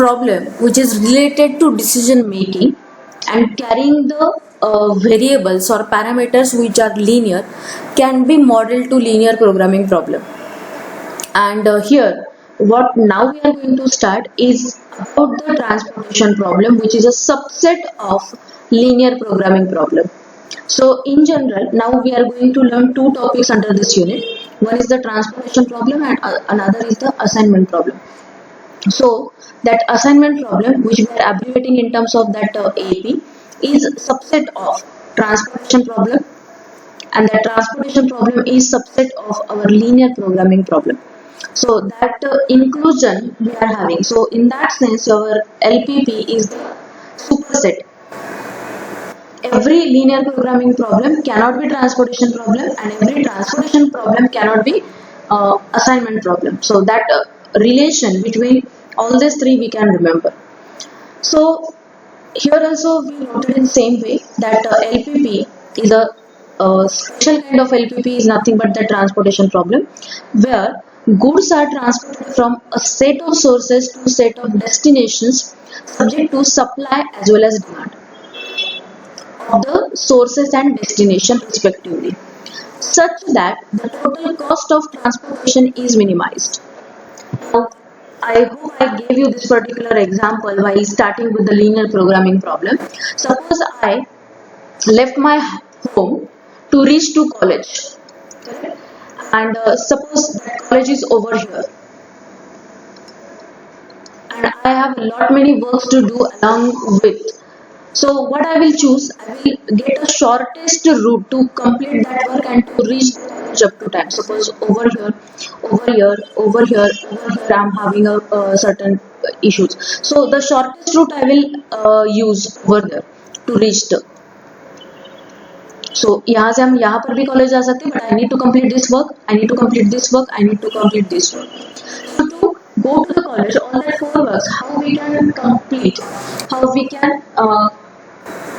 problem which is related to decision making and carrying the variables or parameters which are linear can be modeled to linear programming problem. And here what now we are going to start is about the transportation problem, which is a subset of linear programming problem. So in general, now we are going to learn two topics under this unit. One is the transportation problem and another is the assignment problem. So that assignment problem, which we are abbreviating in terms of that AP, is subset of transportation problem, and that transportation problem is subset of our linear programming problem. So that inclusion we are having. So in that sense, our LPP is the superset. Every linear programming problem cannot be transportation problem, and every transportation problem cannot be assignment problem. So that relation between all these three we can remember. So here also we noted in same way that LPP is a special kind of LPP is nothing but the transportation problem, where goods are transported from a set of sources to set of destinations subject to supply as well as demand of the sources and destination respectively, such that the total cost of transportation is minimized. Now, I hope I gave you this particular example while starting with the linear programming problem. Suppose I left my home to reach to college, and suppose that college is over here, and I have a lot many works to do along with. So what I will choose, I will get a shortest route to complete that work and to reach the college up to time. Suppose over here, over here, over here, over here, I'm having a certain issues. So the shortest route I will use over there to reach the. So यहाँ से हम यहाँ पर भी college जा सकते हैं, but I need to complete this work, I need to complete this work, I need to complete this work. So to go to the college, all that four works, how we can complete, how we can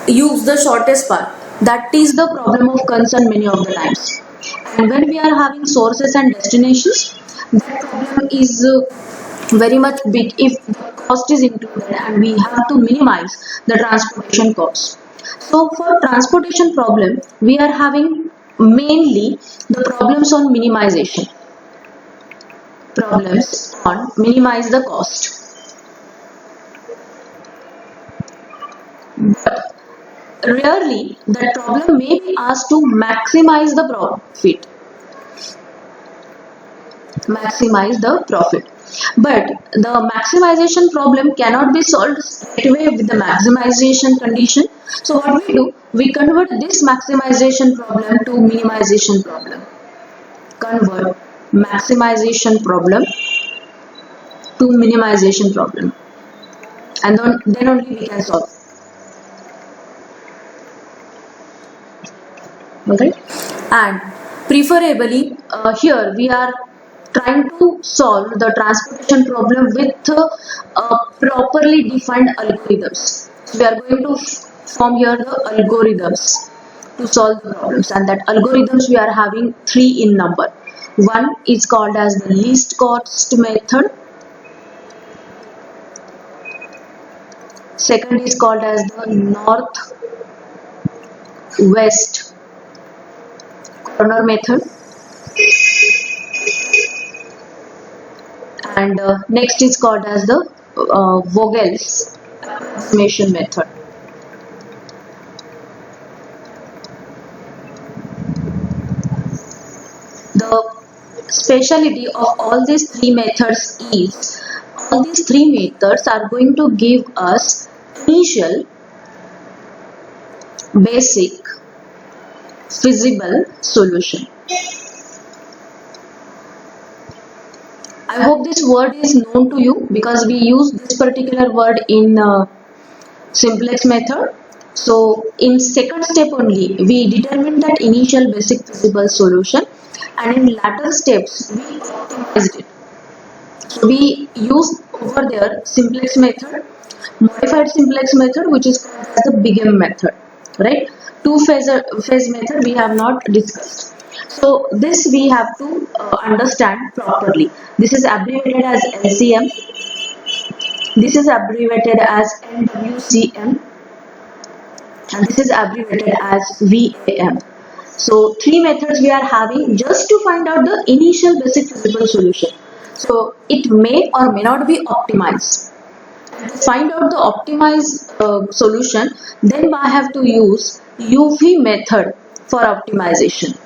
use the shortest path. That is the problem of concern many of the times. And when we are having sources and destinations, that problem is very much big if the cost is included, and we have to minimize the transportation cost. So for transportation problem, we are having mainly the problems on minimization. Problems on minimize the cost. But rarely that problem may be asked to maximize the profit. Maximize the profit. But the maximization problem cannot be solved straight away with the maximization condition. So what we do, we convert this maximization problem to minimization problem. Convert maximization problem to minimization problem, and then only we can solve. Okay, and preferably here we are trying to solve the transportation problem with properly defined algorithms. So we are going to form here the algorithms to solve the problems, and that algorithms we are having three in number. One is called as the least cost method. Second is called as the north-west corner method, and next is called as the Vogel's approximation method. The speciality of all these three methods is, all these three methods are going to give us initial, basic, feasible solution. I hope this word is known to you, because we use this particular word in simplex method. So in second step only we determine that initial, basic, feasible solution, and in latter steps we optimized it. So we use over there simplex method, modified simplex method, which is called as the Big M method, right? Two-phase method we have not discussed. So this we have to understand properly. This is abbreviated as LCM, This is abbreviated as NWCM, and this is abbreviated as VAM. So three methods we are having just to find out the initial basic feasible solution. So it may or may not be optimized. To find out the optimized solution, then I have to use UV method for optimization.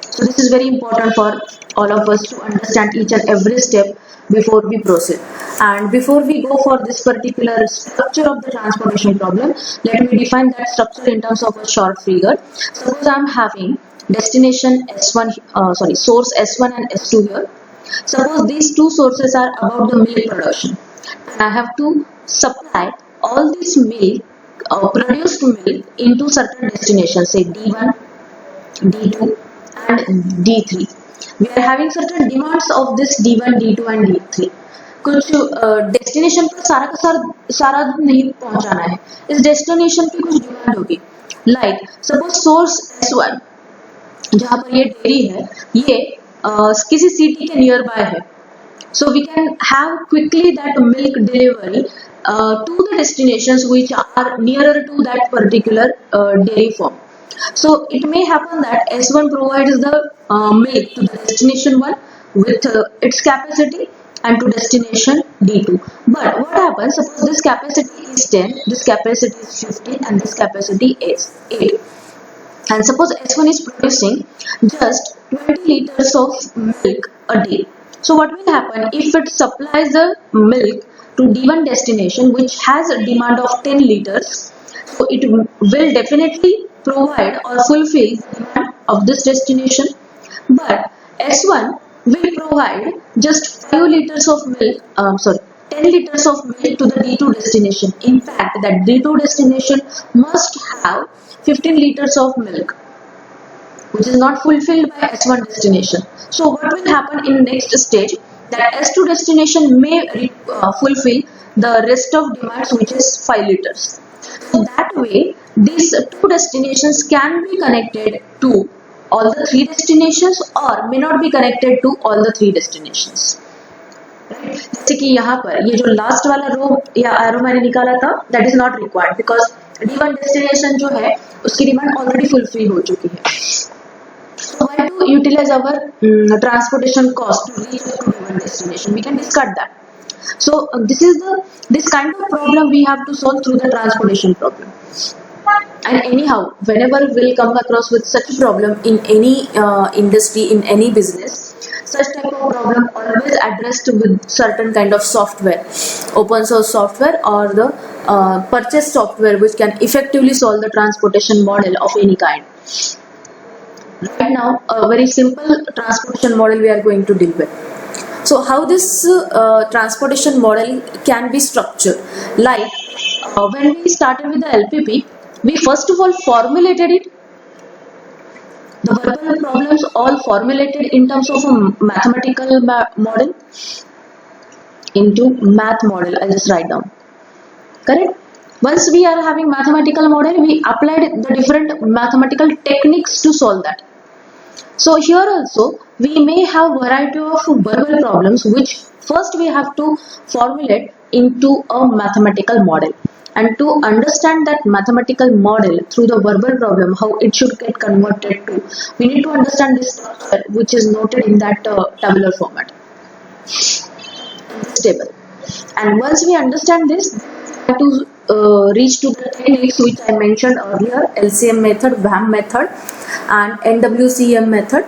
So this is very important for all of us to understand each and every step before we proceed. And before we go for this particular structure of the transportation problem, let me define that structure in terms of a short figure. Suppose I am having destination S1, source S1 and S2 here. Suppose these two sources are about the milk production, and I have to supply all this milk, produced milk, into certain destinations, say D1, D2 and D3. We are having certain demands of this D1, D2 and D3. कुछ destination पर सारा का सारा नहीं पहुंचाना है, इस destination की कुछ डिमांड होगी. लाइक सपोज सोर्स S1 जहाँ पर ये डेयरी है, ये किसी सिटी के नियर बाय है. So we can have quickly that milk delivery to the destinations which are nearer to that particular dairy farm. So it may happen that S1 provides the milk to the destination 1 with its capacity and to destination D2. But what happens, suppose this capacity is 10, this capacity is 15 and this capacity is 8. And suppose S1 is producing just 20 liters of milk a day. So what will happen if it supplies the milk to D1 destination which has a demand of 10 liters? So it will definitely provide or fulfill the demand of this destination. But S1 will provide just 5 liters of milk, 10 liters of milk to the D2 destination. In fact, that D2 destination must have 15 liters of milk, which is not fulfilled by S1 destination. So what will happen in next stage, that S2 destination may fulfill the rest of demands, which is 5 liters. So that way these two destinations can be connected to all the three destinations or may not be connected to all the three destinations. जैसे कि यहाँ पर ये जो last वाला रो या arrow मैंने निकाला था, that is not required because D1 destination जो है उसकी डिमांड ऑलरेडी फुलफिल हो चुकी है. So why to utilize our transportation cost to reach to D1 destination? We can discard that. So this kind of problem we have to solve through the transportation problem. And anyhow, whenever we'll come across with such a problem in any industry, in any business, such type of problem always addressed with certain kind of software, open source software or the purchase software which can effectively solve the transportation model of any kind. Right now, a very simple transportation model we are going to deal with. So how this transportation model can be structured? Like when we started with the LPP, we first of all formulated it. The verbal problems all formulated in terms of a mathematical model into math model. I'll just write down. Correct? Once we are having mathematical model, we applied the different mathematical techniques to solve that. So here also we may have variety of verbal problems which first we have to formulate into a mathematical model. And to understand that mathematical model through the verbal problem, how it should get converted to, we need to understand this structure which is noted in that tabular format, this table. And once we understand this, we have to reach to the techniques which I mentioned earlier, LCM method, VAM method and NWCM method,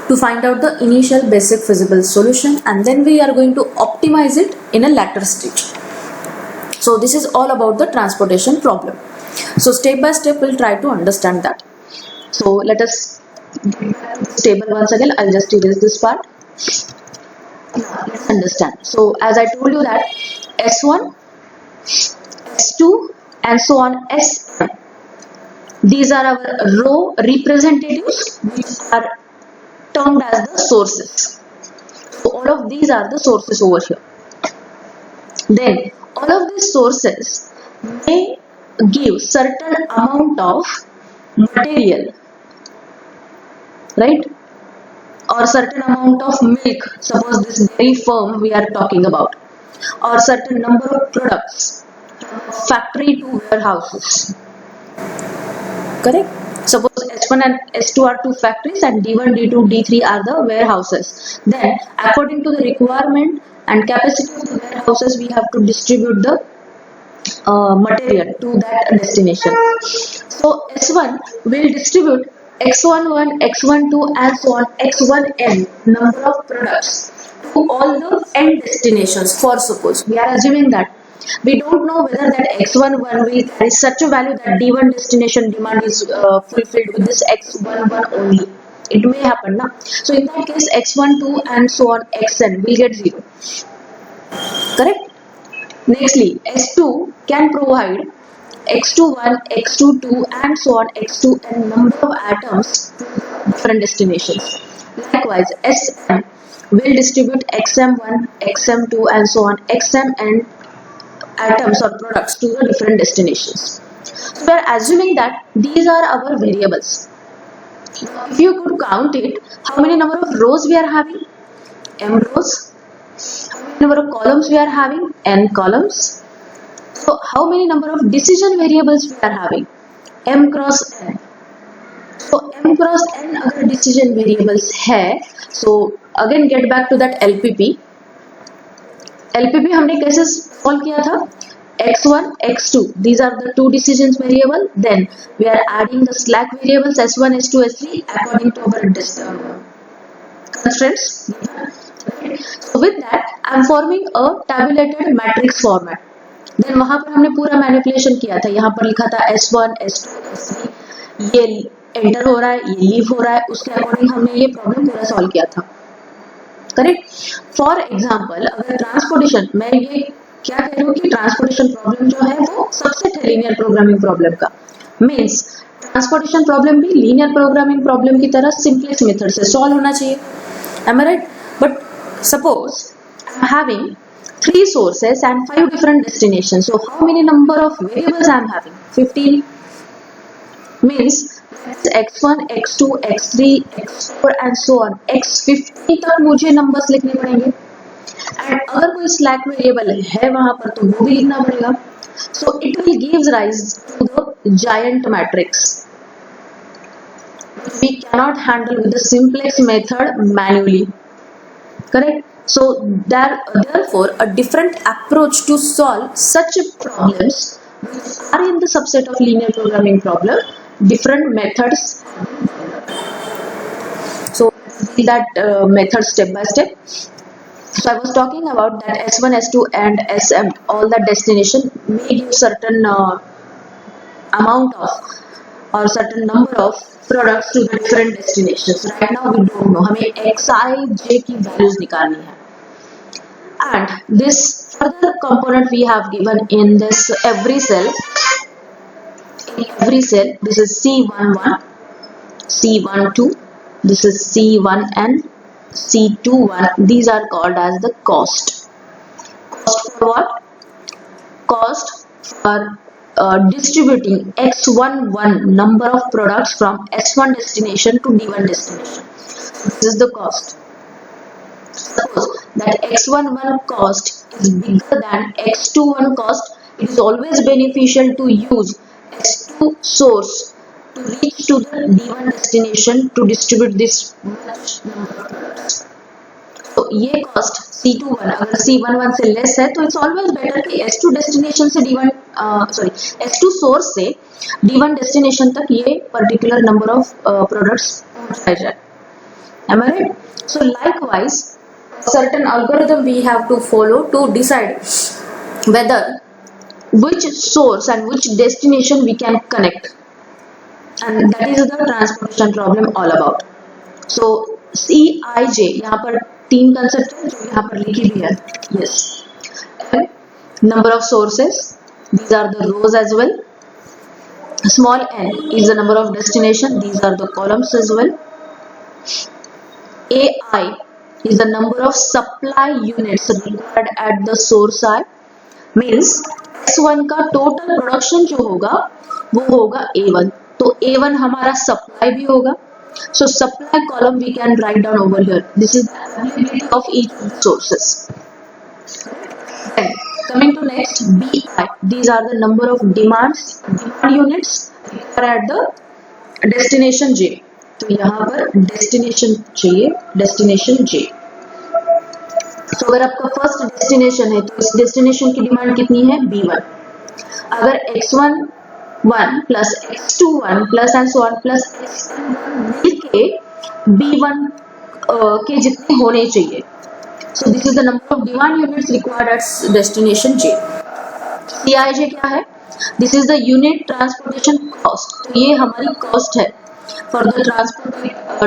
to find out the initial basic feasible solution, and then we are going to optimize it in a later stage. So this is all about the transportation problem. So step by step we'll try to understand that. So let us get back to this table once again. I'll just erase this part. Now let's understand. So as I told you that S1, S2 and so on Sn, these are our row representatives which are termed as the sources. So all of these are the sources over here. Then all of these sources may give certain amount of material, right? or certain amount of milk, suppose this dairy firm we are talking about, or certain number of products from factory to warehouses. Correct? Suppose S1 and S2 are two factories and D1, D2, D3 are the warehouses. Then according to the requirement and capacity of the warehouses, we have to distribute the material to that destination. So S1 will distribute X11, X12 and so on, X1n number of products to all the end destinations. For suppose we are assuming that we don't know whether that X11 will carry such a value that D1 destination demand is fulfilled with this X11 only. It may happen now. So in that case X12 and so on Xn will get 0. Correct? Nextly, S2 can provide X21, X22 and so on X2n number of atoms to different destinations. Likewise, Sm will distribute XM1, XM2 and so on XMn atoms or products to the different destinations. So we are assuming that these are our variables. If you could count it, how many number of rows we are having? M rows. How many number of columns we are having? N columns. So how many number of decision variables we are having? M cross n. So M cross n अगर decision variables है, so again get back to that LPP. LPP हमने कैसे solve किया था? X1, X2. These are the two decisions variable. Then we are adding the slack variables S1, S2, S3 according to our constraints. So with that, I am forming a tabulated matrix format. Then वहाँ पर हमने पूरा manipulation किया था. यहाँ पर लिखा था S1, S2, S3. ये enter हो रहा है, ये leave हो रहा है. उसके according हमने ये problem पूरा solve किया था. करेक्ट. फॉर एग्जाम्पल अगर ट्रांसपोर्टेशन, मैं ये क्या कह रही हूँ कि ट्रांसपोर्टेशन प्रॉब्लम जो है वो सबसेट है लीनियर प्रोग्रामिंग प्रॉब्लम का. मीन्स ट्रांसपोर्टेशन प्रॉब्लम भी लीनियर प्रोग्रामिंग प्रॉब्लम की तरह सिंपलेस्ट मेथड से सॉल्व होना चाहिए. Am I right? But suppose I am having 3 sources and 5 different destinations. So how many number of variables I am having? 15. Means x1, x2, x3, x4 and so on. x50 तक मुझे numbers लिखने पड़ेंगे. And अगर कोई slack variable है वहां पर तो वो भी लिखना पड़ेगा. So it will gives rise to the giant matrix. We cannot handle with the simplex method manually. Correct? So therefore a different approach to solve such problems which are in the subset of linear programming problem, different methods. So see that method step by step. So I was talking about that S1, S2 and Sm, all the destination may give certain amount of or certain number of products to the different destinations. Right now we don't know. हमें xi, j की values निकालनी है. And this further component we have given in this every cell. In every cell, this is C11, C12, this is C1n, C21. These are called as the cost. Cost for what? Cost for distributing x11 number of products from S1 destination to D1 destination. This is the cost. Suppose that x11 cost is bigger than x21 cost, it is always beneficial to use S2 source to reach to the D1 destination to distribute this much number of products. तो ये cost C21 अगर C11 से less है तो it's always better कि S2 destination से S2 source से D1 destination तक ये particular number of products पहुंचाया जाए. Am I right? So likewise, certain algorithm we have to follow to decide whether which source and which destination we can connect, and that is the transportation problem all about. So Cij यहाँ पर 3 concepts है जो यहाँ पर लिखी भी है. Yes. Okay. Number of sources, these are the rows as well. Small n is the number of destination, these are the columns as well. Ai is the number of supply units required at the source I. Means S1 का total production जो होगा वो होगा A1. तो A1 हमारा supply भी होगा So supply column we can write down over here. This is the availability of each of the sources. Then coming to next, BI. These are the number of demand units at the destination J. तो यहाँ पर destination चाहिए, destination J. तो अगर आपका first destination है तो इस डेस्टिनेशन की डिमांड कितनी है, B1. अगर x1 1 plus x2 1 plus and so on plus मिलके B1 के जितने होने चाहिए. So this is the number of demand units required at destination J. CIJ क्या है? This is the unit transportation cost. तो ये हमारी कॉस्ट है for the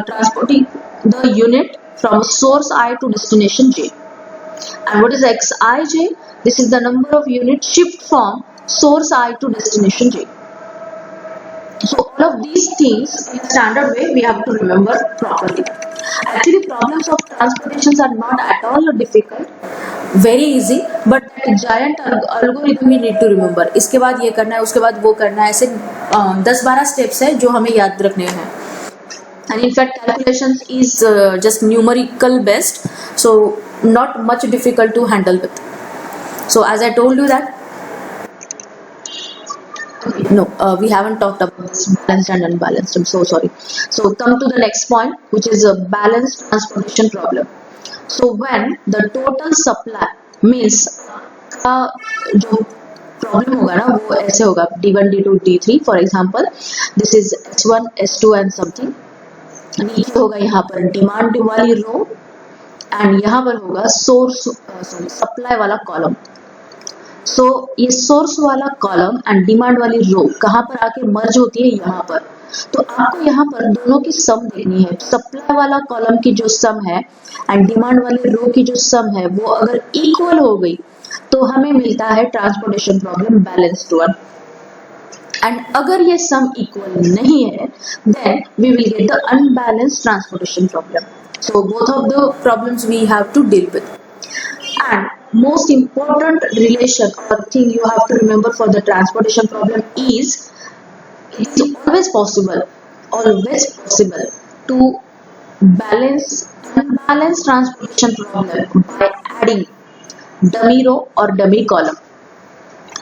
transporting the unit from source I to destination J. And what is Xij? This is the number of units shipped from source I to destination J. So all of these things in a standard way we have to remember properly. Actually problems of transportations are not at all difficult, very easy, but that giant algorithm we need to remember. इसके बाद ये करना है, उसके बाद वो करना है, ऐसे 10-12 steps है जो हमें याद रखने हैं. And in fact calculations is just numerical based, so not much difficult to handle with. So as I told you that we haven't talked about this balanced and unbalanced. I'm so sorry. So come to the next point, which is a balanced transportation problem. So when the total supply means जो problem होगा ना वो ऐसे होगा D1 D2 D3 for example. This is S1 S2 and something. नीचे होगा यहाँ पर डिमांड वाली रो एंड यहाँ पर होगा सप्लाई वाला कॉलम. सो ये सोर्स वाला कॉलम एंड डिमांड वाली रो कहाँ पर आके मर्ज होती है, यहाँ पर. तो आपको यहाँ पर दोनों की सम देखनी है. सप्लाई वाला कॉलम की जो सम है एंड डिमांड वाली रो की जो सम है वो अगर इक्वल हो गई तो हमें मिलता है transportation problem balanced one. And अगर ये sum equal नहीं है, then we will get the unbalanced transportation problem. So both of the problems we have to deal with. And most important relation or thing you have to remember for the transportation problem is it is always possible to balance unbalanced transportation problem by adding dummy row or dummy column.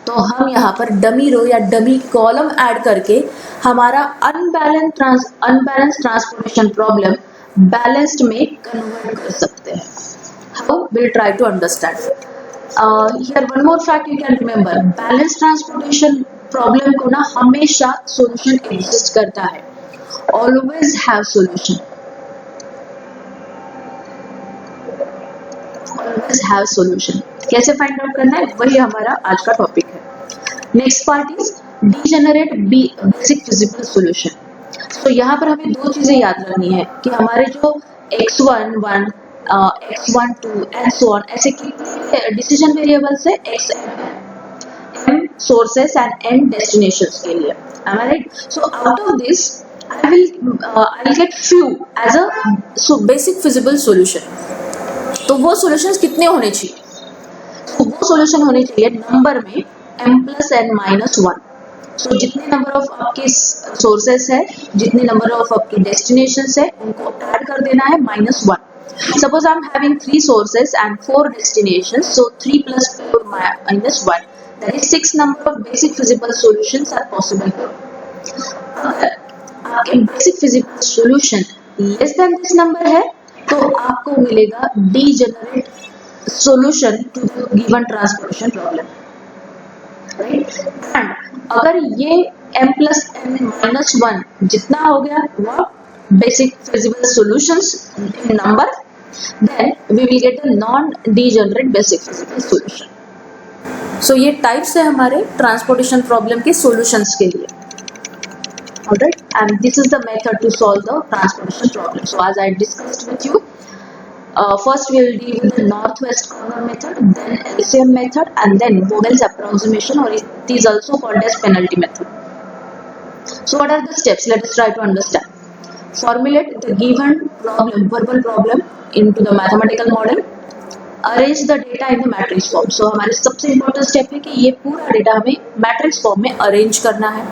तो हम यहाँ पर dummy रो या dummy column add करके हमारा unbalance transportation problem balanced में convert कर सकते हैं. How will try to understand. Here one more fact you can remember. Balance transportation problem को ना हमेशा सॉल्यूशन एग्जिस्ट करता है. Always have solution. Always have solution. कैसे फाइंड आउट करना है वही हमारा आज का टॉपिक है. Next part is degenerate basic feasible solution. तो यहाँ पर हमें दो चीजें याद रखनी है कि हमारे जो x1 1 x1 2 and so on ऐसे डिसीजन वेरिएबल्स है x m sources and n destinations के लिए. am I right? So out of this I'll get few as a basic feasible solution. तो वो सॉल्यूशंस कितने होने चाहिए? तो वो सॉल्यूशन होने चाहिए नंबर में m plus n minus 1. सो जितने नंबर ऑफ आपके सोर्सेस है, जितने नंबर ऑफ आपके डेस्टिनेशंस है, उनको ऐड कर देना है -1. Suppose I'm having 3 sources and 4 destinations, so 3 plus 4 minus 1, that is 6 number of basic feasible solutions are possible here. अगर आपके basic feasible solution less than this number है तो आपको मिलेगा degenerate solution to the given transportation problem, right? And अगर ये m plus n minus 1 जितना हो गया वो basic feasible solutions in number, then we will get a non-degenerate basic feasible solution. So ये types है हमारे transportation problem के solutions के लिए. Alright, and this is the method to solve the transportation problem. So as I discussed with you, first we will deal with the northwest corner method, then LCM method, and then Vogel's approximation, or it is also called as penalty method. So what are the steps? Let us try to understand. Formulate the given problem, verbal problem, into the mathematical model. Arrange the data in the matrix form. So हमारे सबसे important step है कि ये पूरा data हमें matrix form में arrange करना है.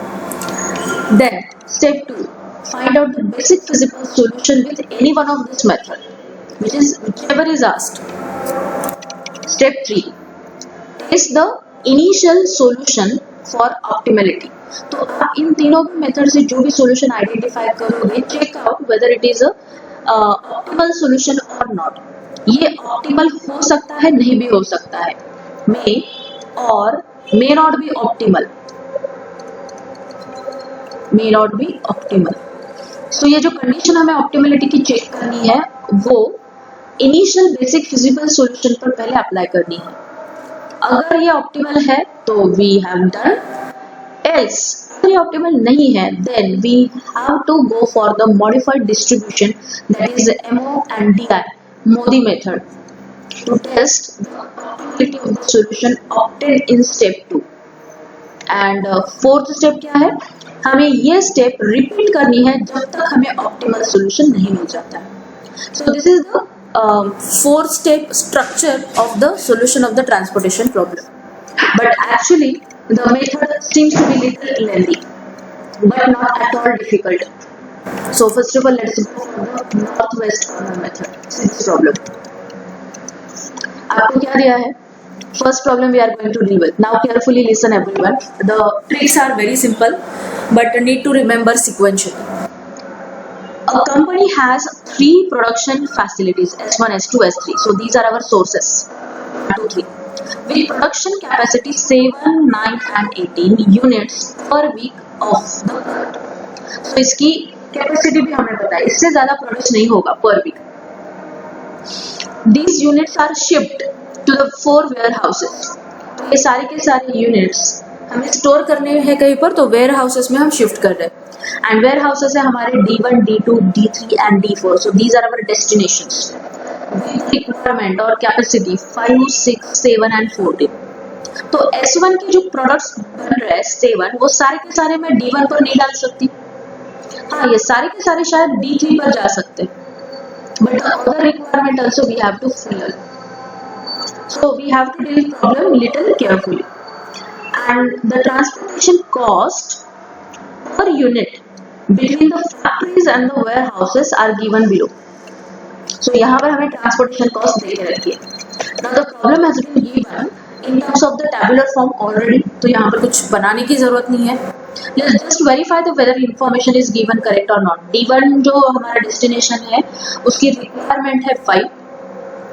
Then step 2, find out the basic physical solution with any one of this method, whichever is asked. Step 3, test the initial solution for optimality. तो आप इन तीनों मेथड से जो भी सॉल्यूशन आइडेंटिफाई करोगे, check out whether it is a optimal solution और not. ये optimal हो सकता है, नहीं भी हो सकता है, may or may not be optimal, may not be optimal. So ये जो कंडीशन हमें ऑप्टिमलिटी की चेक करनी है वो इनिशियल बेसिक फिजिकल सॉल्यूशन पर पहले अप्लाई करनी है. अगर ये ऑप्टिमल है तो वी हैव डन, एल्स अगर ये ऑप्टिमल नहीं है then we have to go for the modified distribution, that is MO and DI, Modi method, to test the optimality of the solution obtained in step 2. And fourth step क्या है, हमें ये step repeat करनी है जब तक हमें optimal solution नहीं मिल जाता है. So this is the 4 step structure of the solution of the transportation problem. But actually the method seems to be little lengthy but not at all difficult. So first of all, let's go for the northwest corner method. This problem आपको क्या दिया है? First problem we are going to deal with. Now carefully listen everyone. The tricks are very simple but need to remember sequentially. A company has 3 production facilities, S1, S2, S3. So these are our sources, 1, 2, 3. With production capacity 7, 9 and 18 units per week of the product. So इसकी capacity भी हमें पता है, इससे ज्यादा product नहीं होगा per week. These units are shipped to the 4 warehouses. तो ये सारे के सारे यूनिट्स हमें स्टोर करने हैं कहीं पर, तो वेयर हाउसेस में हम शिफ्ट कर रहे हैं. एंड वेयर हाउसेस है हमारे D1, D2, D3 and D4. So these are our destinations. Requirement और कैपेसिटी 5, 6, 7 एंड 14. तो S1 के जो प्रोडक्ट्स बन रहे हैं 7, वो सारे के सारे मैं D1 पर नहीं डाल सकती. हाँ, ये सारे के सारे शायद D3 पर जा सकते हैं, but other requirement also we have to fill. So we have to deal with problem little carefully. And the transportation cost per unit between the factories and the warehouses are given below. So यहाँ पर हमें transportation cost दे रखी है. Now the problem has been given in terms of the tabular form already. तो यहाँ पर कुछ बनाने की जरूरत नहीं है. Let's just verify the whether information is given correct or not. D1 जो हमारा destination है उसकी requirement है 5,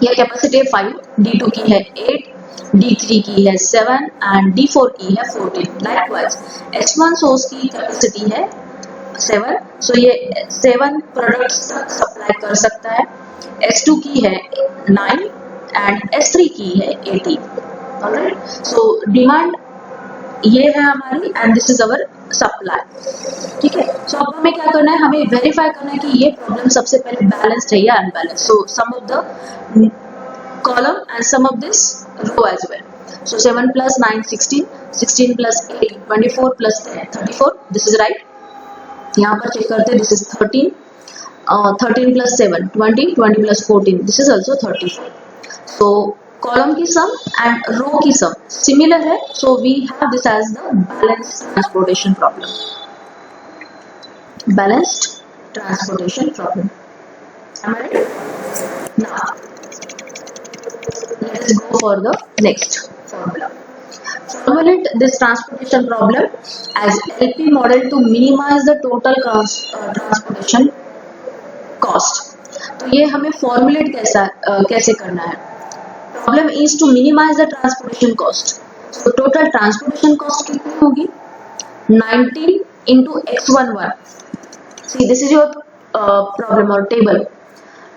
या कैपेसिटी है 5, D2 की है 8, D3 की है 7 एंड D4 की है 14. लाइकवाइज S1 सोर्स की कैपेसिटी है 7, सो ये 7 प्रोडक्ट्स तक सप्लाई कर सकता है. S2 की है 9 एंड S3 की है 18. ऑलराइट, सो डिमांड ये है हमारी and this is our supply. ठीक है, सो अब हमें क्या करना है, हमें वेरीफाई करना है कि ये प्रॉब्लम सबसे पहले बैलेंस्ड है या unbalanced. So sum of the column and sum of this row as well. So 7 plus 9 16, 16 plus 8 24 plus 10 34. This is right. यहाँ पर चेक करते हैं, this is 13, 13 plus 7 20, 20 plus 14 this is also 34. So column की sum and row की sum similar है, so we have this as the balanced transportation problem. Balanced transportation problem. Am I right? Now let us go for the next formula. Formulate this transportation problem as LP model to minimize the total transportation cost. तो ये हमें formulate कैसे करना है. Problem is to minimize the transportation cost. So total transportation cost कितनी होगी? 19 into x11. See, this is your problem or table.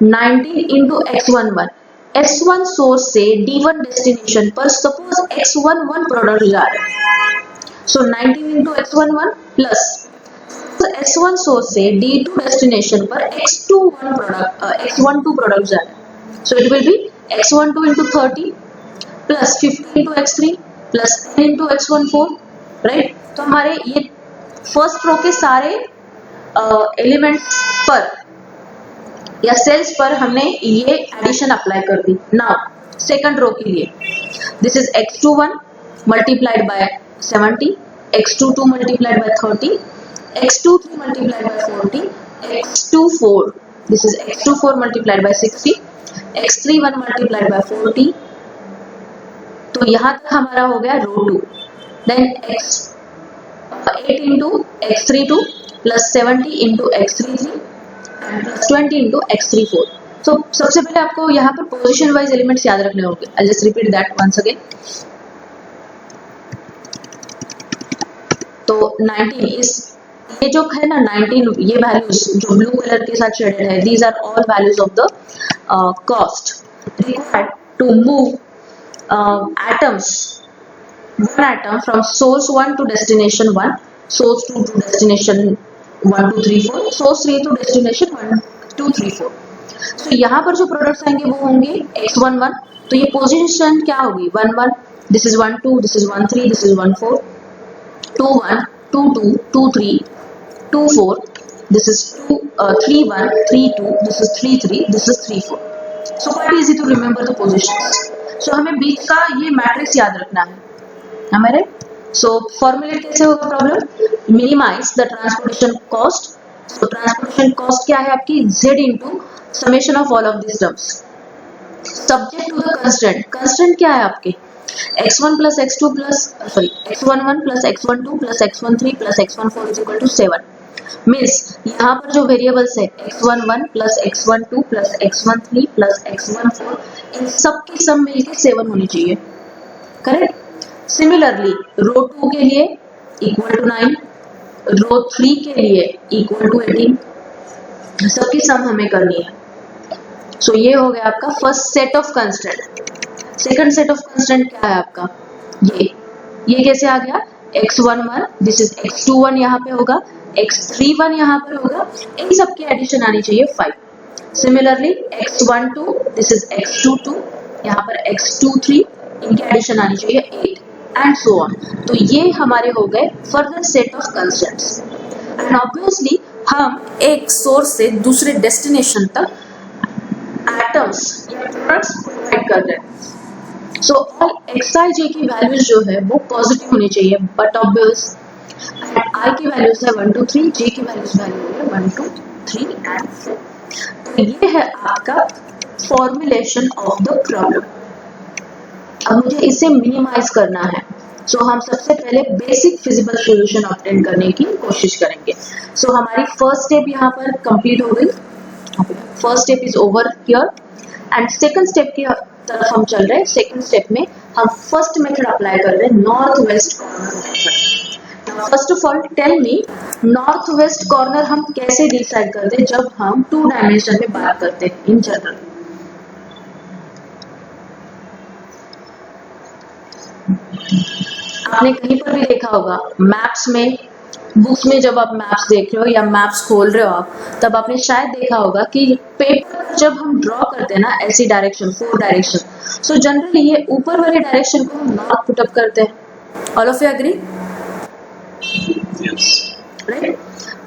19 into x11. S1 source से D1 destination पर सपोज X11 प्रोडक्ट जा रहे हैं, सो 19 into X11 plus S1 source से D2 destination पर X12 product जा रहे हैं, सो it will be X12 into 30 plus 50 into X3 plus 10 into X14. Right, तो हमारे ये फर्स्ट रो के सारे एलिमेंट्स पर या सेल्स पर हमने ये एडिशन अप्लाई कर दी. नाउ सेकंड रो के लिए this is X21 multiplied by 70, X22 multiplied by 30 x23 multiplied by 40, x24, this is x24 multiplied by 60, x31 multiplied by 40. तो यहाँ तक हमारा हो गया row 2. Then x8 into x32 plus 70 into x33 and plus 20 into x34. तो सबसे पहले आपको यहाँ पर पोजिशन वाइज एलिमेंट्स याद रखने होंगे. I just repeat that once again. तो 19 इस ये जो है ना 19, ये वैल्यूज जो ब्लू कलर के साथ शेडेड है, these are all values of the cost required to move atoms, one atom from source 1 to destination 1, source 2 to destination 1 2 3 4, source 3 to destination 1 2 3 4. so यहाँ पर जो प्रोडक्ट्स आएंगे वो होंगे x11. तो ये पोजीशन क्या होगी 1 1, this is 1 2, this is 1 3, this is 1 4, 2 1 2 2 2 3 2 4, this is 2 3 1 3 2, this is 3 3, this is 3 4. so quite easy to remember the positions. so हमें बीच का ये मैट्रिक्स याद रखना है हमारे. सो फॉर्मूलेट कैसे होगा problem, minimize the transportation cost. So transportation cost क्या है आपकी z into summation of all of this terms subject to the constant. Constant क्या है आपके x1 plus x2 plus x11 plus x12 plus x13 plus x14 is equal to 7. Means यहाँ पर जो variables है x11 plus x12 plus x13 plus x14, इन सब की सम मिलके 7 होनी चाहिए. करेक्ट. सिमिलरली रो 2 के लिए इक्वल टू 9, रो 3 के लिए इक्वल टू 18, सबकी सम हमें करनी है. सो ये हो गया आपका first set of constant. Second set of constant क्या है आपका, ये कैसे आ गया x11, दिस इज x21 यहाँ पे होगा, x31 यहाँ पर होगा, इन सब की एडिशन आनी चाहिए 5. Similarly x12, this is x22, यहाँ पर x23, इनकी एडिशन आनी चाहिए 8 एंड सो ऑन. तो ये हमारे हो गए further set of constants. And obviously हम एक सोर्स से दूसरे डेस्टिनेशन तक एटम्स या प्रोडक्ट्स प्रोवाइड कर रहे हैं. सो ऑल xij की वैल्यूज जो है वो पॉजिटिव होनी चाहिए, बट ऑब्वियस i की वैल्यूज है 1 2 3, j की वैल्यूज है 1 2 3 एंड 4. तो ये है आपका फॉर्मुलेशन ऑफ द प्रॉब्लम. अब मुझे इसे मिनिमाइज करना है. सो हम सबसे पहले बेसिक फिजिबल सॉल्यूशन ऑब्टेन करने की कोशिश करेंगे. सो हमारी फर्स्ट स्टेप यहाँ पर कंप्लीट हो गई. First step is over here and second step की तरफ हम चल रहे हैं. सेकंड स्टेप में हम फर्स्ट मेथड अप्लाई कर रहे हैं, north west corner method. First of all tell me, north west corner हम कैसे डिसाइड करते हैं जब हम 2 डायमेंशन में बात करते हैं इन जनरल. आपने कहीं पर भी देखा होगा मैप्स में, बुक्स में जब आप मैप्स देख रहे हो या मैप्स खोल रहे हो आप, तब आपने शायद देखा होगा कि पेपर जब हम ड्रॉ करते हैं ना ऐसी डायरेक्शन 4 डायरेक्शन, सो जनरली ये ऊपर वाले डायरेक्शन को हम नॉर्थ पुट अप करते हैं. All of you agree? Yes. Right.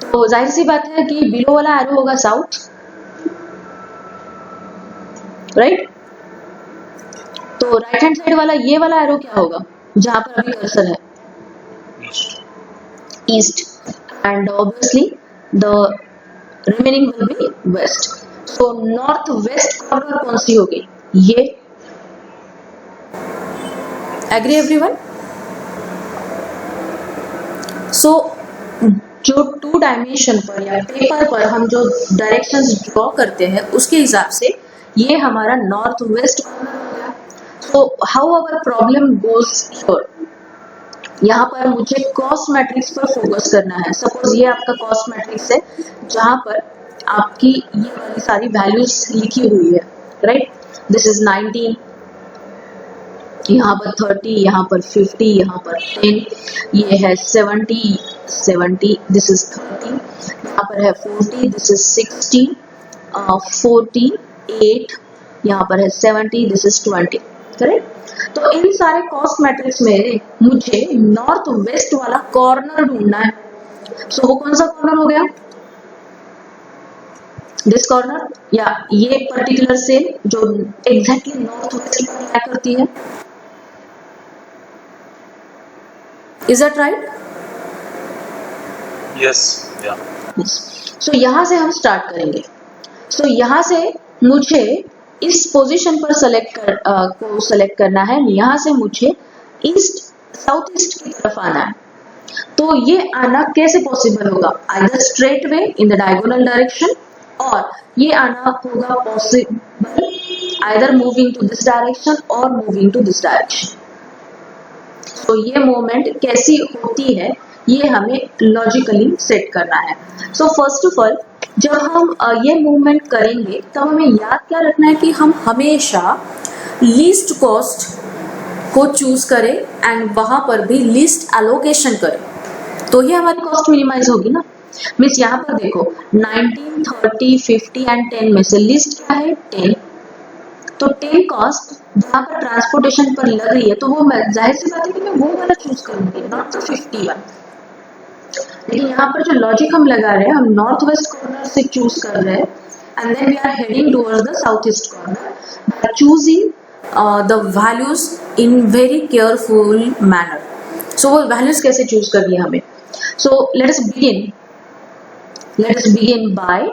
तो जाहिर सी बात है कि बिलो वाला एरो होगा साउथ. राइट. तो राइट हैंड साइड वाला ये वाला एरो क्या होगा जहां पर अभी कर्सर है, east. And obviously the remaining will be west. So north west corner कौन सी होगी, ये. Agree everyone? सो जो 2 डायमेंशन पर या पेपर पर हम जो डायरेक्शंस ड्रॉ करते हैं उसके हिसाब से ये हमारा नॉर्थ वेस्ट कॉर्नर हो गया. So how our problem goes here, यहाँ पर मुझे कॉस्ट मैट्रिक्स पर फोकस करना है. सपोज ये आपका कॉस्ट मैट्रिक्स है जहां पर आपकी ये वाली सारी वैल्यूज लिखी हुई है. राइट. दिस इज 19, यहाँ पर 30, यहाँ पर 50, यहाँ पर 10, ये है 70, दिस इज 30, यहाँ पर है 40, दिस इज 60, 48, यहाँ पर है 70, दिस इज 20. करेक्ट. तो इन सारे कॉस्ट मैट्रिक्स में मुझे नॉर्थ वेस्ट वाला कॉर्नर ढूंढना है. सो वो कौन सा कॉर्नर हो गया, दिस कॉर्नर, या ये पर्टिकुलर सेल जो एग्जैक्टली नॉर्थ वेस्ट को क्या करती है. Is that right? Yes. Yeah. सो यहाँ से हम स्टार्ट करेंगे. सो यहाँ से मुझे इस पोजीशन पर को सेलेक्ट करना है. यहाँ से मुझे ईस्ट साउथ ईस्ट की तरफ आना है. तो ये आना कैसे पॉसिबल होगा? Either straight way in the diagonal direction, और ये आना होगा possible either moving to this direction और मूविंग टू दिस डायरेक्शन. तो ये मूवमेंट कैसी होती है ये हमें लॉजिकली सेट करना है. सो फर्स्ट ऑफ ऑल जब हम ये मूवमेंट करेंगे तब हमें याद क्या रखना है कि हम हमेशा लीस्ट कॉस्ट को चूज करें एंड वहां पर भी लीस्ट एलोकेशन करें, तो ही हमारी कॉस्ट मिनिमाइज होगी ना. मीन्स यहाँ पर देखो 19, 30, 50 एंड 10 में से लीस्ट क्या है? 10. तो 10 कॉस्ट जहाँ पर ट्रांसपोर्टेशन पर लग रही है तो वो जाहिर सी बात है कि मैं वो वाला चूज करूंगी, नॉट द 51. लेकिन यहाँ पर जो लॉजिक हम लगा रहे हैं, हम नॉर्थ वेस्ट कॉर्नर से चूज कर रहे हैं and then we are heading towards the south east corner by choosing the values in very careful manner. So वो वैल्यूज कैसे चूज करनी है हमें? So let us begin by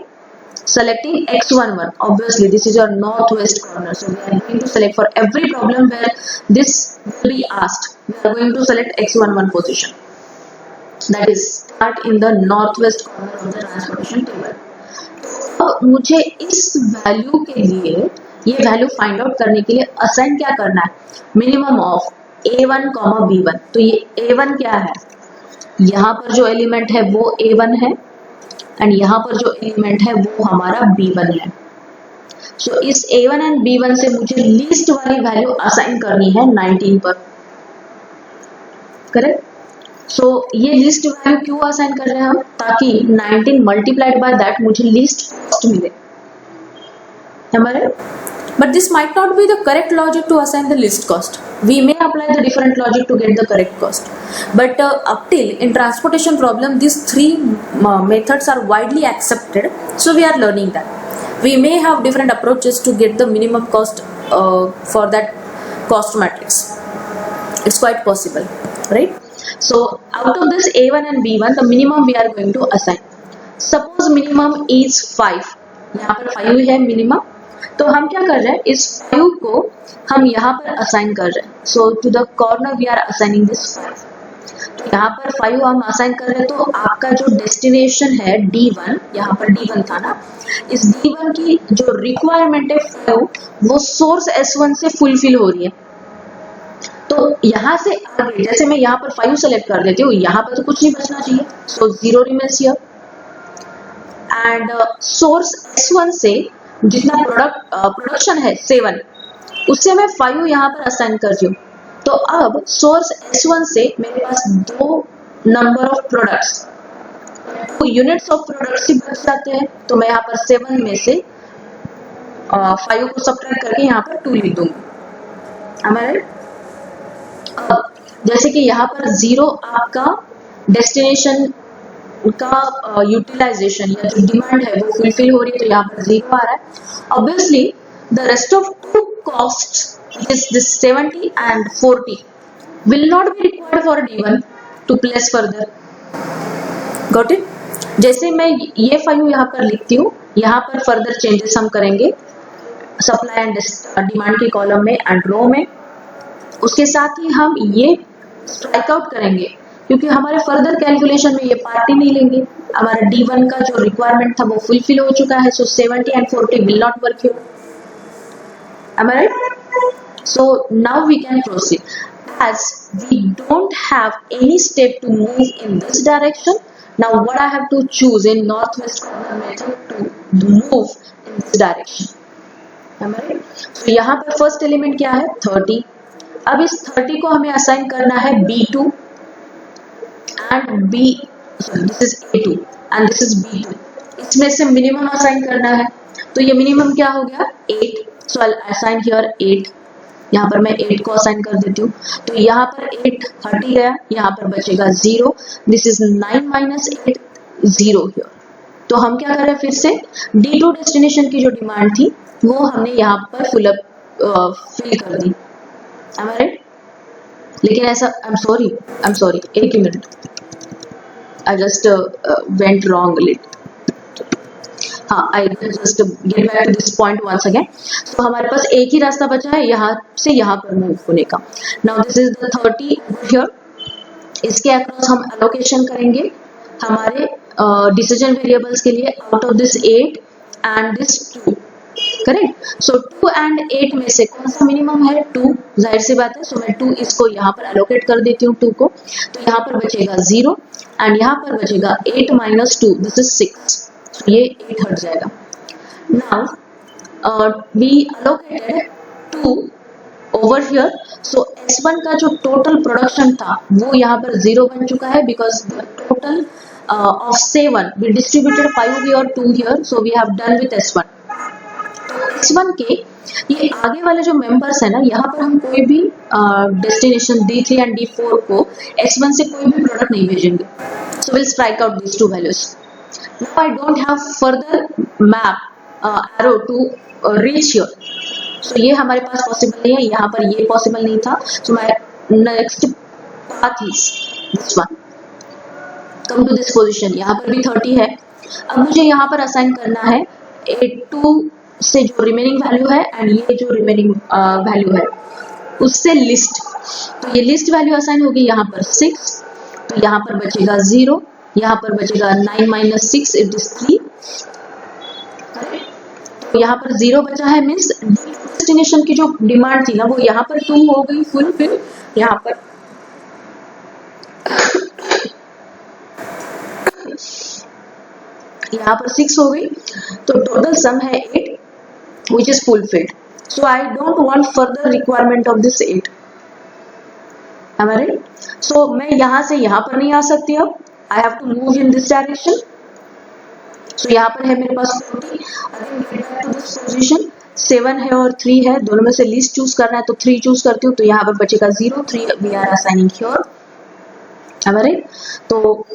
selecting x11. Obviously this is your northwest corner, so we are going to select for every problem where this will be asked, we are going to select x11 position, that is start in the northwest corner of the transportation table. तो मुझे इस value के लिए, ये value find out करने के लिए assign क्या करना है? Minimum of a1, b1. तो ये a1 क्या है? यहाँ पर जो एलिमेंट है वो a1 है एंड यहाँ पर जो एलिमेंट है वो हमारा b1 है. सो इस a1 एंड b1 से मुझे लीस्ट वाली वैल्यू असाइन करनी है 19 पर. करेक्ट? सो ये लीस्ट वैल्यू क्यों असाइन कर रहे हैं हम? ताकि 19 मल्टीप्लाइड बाय दैट मुझे लीस्ट कॉस्ट मिले. हमारे But this might not be the correct logic to assign the least cost. We may apply the different logic to get the correct cost. But up till in transportation problem, these three methods are widely accepted. So we are learning that. We may have different approaches to get the minimum cost for that cost matrix. It's quite possible, right? So out of this A1 and B1, the minimum we are going to assign. Suppose minimum is 5. यहाँ पर 5 है minimum. तो हम क्या कर रहे हैं? इस 5 को हम यहाँ पर असाइन कर रहे हैं. So to the corner we are assigning this 5. तो यहाँ पर 5 हम असाइन कर रहे हैं. तो आपका जो डेस्टिनेशन है D1, यहाँ पर D1 था ना, इस D1 की जो रिक्वायरमेंट है 5 वो सोर्स S1 से फुलफिल हो रही है. तो यहाँ से आगे जैसे मैं यहाँ पर 5 सेलेक्ट कर देती हूँ, यहाँ पर तो कुछ नहीं बचना चाहिए. सो 0 remains here and source S1 से जितना प्रोडक्शन है 7, उससे मैं 5 यहाँ पर असाइन कर रही हूँ. तो अब सोर्स S1 से मेरे पास 2 number of products, 2 units of products ही बच जाते हैं. तो मैं यहाँ पर 7 में से 5 को सब्ट्रैक्ट करके यहाँ पर 2 लिख दूंगी. हमारे अब जैसे कि यहाँ पर 0 आपका डेस्टिनेशन का यूटिलाइजेशन या जो डिमांड है वो फुलफिल हो रही है, तो यहाँ पर 0 आ रहा है. Obviously the rest of 2 cost is this 70 and 40 will not be required for D1 to place further. Got it? जैसे मैं ये 5 यहाँ पर लिखती हूँ, यहाँ पर फर्दर चेंजेस हम करेंगे सप्लाई एंड डिमांड के कॉलम में एंड रो में. उसके साथ ही हम ये स्ट्राइक आउट करेंगे क्योंकि हमारे फर्दर कैलकुलेशन में ये पार्ट ही नहीं लेंगे. हमारा D1 का जो रिक्वायरमेंट था वो फुलफिल हो चुका है. सो 70 and 40 will not work here. Am I right? So now we can proceed. As we don't have any step to move in this direction, now what I have to choose in northwest corner method to move in this direction. Am I right? So यहाँ पर first element क्या है? 30. अब इस 30 को हमें assign करना है B2 and this is A2 and this is B2. इसमें से मिनिमम असाइन करना है. तो ये मिनिमम क्या हो गया? 8. So I'll assign here 8. यहाँ पर मैं 8 को असाइन कर देती हूँ. तो यहाँ पर 8 हट ही गया, यहाँ पर बचेगा 0. This is 9 minus 8, 0 here. तो हम क्या कर रहे हैं? फिर से D2 डेस्टिनेशन की जो डिमांड थी वो हमने यहाँ पर फिल कर दी. Am I right? लेकिन ऐसा I'm sorry, एक ही minute. I just went wrong a little. हाँ, I just get back to this point once again. So हमारे पास एक ही रास्ता बचा है यहाँ से यहाँ पर मूव होने का. Now this is the 30 here. इसके अक्रॉस हम एलोकेशन करेंगे हमारे डिसीजन वेरिएबल्स के लिए out of this 8 and this 2. Correct. So 2 and 8 में से कौन सा मिनिमम है? 2. जाहिर सी बात है. सो मैं 2 इसको यहाँ पर एलोकेट कर देती हूँ 2 को. तो यहाँ पर बचेगा 0 एंड यहाँ पर बचेगा 8 माइनस 2, दिस इज 6. तो ये 8 हट जाएगा. Now we allocated 2 over here. So S1 का जो टोटल प्रोडक्शन था वो यहाँ पर 0 बन चुका है because the total of 7 we distributed 5 here 2 here. So we have done with S1. S1 के ये आगे वाले जो मेंबर्स है ना, यहाँ पर हम कोई भी डेस्टिनेशन D3 एंड D4 को S1 से कोई भी प्रोडक्ट नहीं भेजेंगे. So will strike out this two values. Now I don't have further map arrow to reach here. So ये हमारे पास पॉसिबल नहीं है, यहाँ पर ये पॉसिबल नहीं था. So my next path is this one. Come to this position. यहाँ पर भी 30 है. अब मुझे यहाँ पर असाइन करना है 82 से जो रिमेनिंग वैल्यू है एंड ये जो रिमेनिंग वैल्यू है उससे लिस्ट. तो ये लिस्ट वैल्यू असाइन होगी यहाँ पर 6. तो यहाँ पर बचेगा 0, यहाँ पर बचेगा 9 माइनस 6 इट इज 3. तो यहाँ पर 0 बचा है, मीन्स डेस्टिनेशन की जो डिमांड थी ना वो यहाँ पर 2 हो गई फुल. फिर यहाँ पर यहाँ पर 6 हो गई. तो टोटल सम है 8 which is fulfilled. So I don't want further requirement of this 8. Am I right? So मैं यहाँ से यहाँ पर नहीं आ सकती अब. I have to move in this direction. So यहाँ पर है मेरे पास 40. Again get back to this position. 7 है और 3 है, दोनों में से लीस्ट चूज करना है तो 3 चूज करती हूँ. तो यहाँ पर बचेगा 0, 3 we are assigning here. Am I right? तो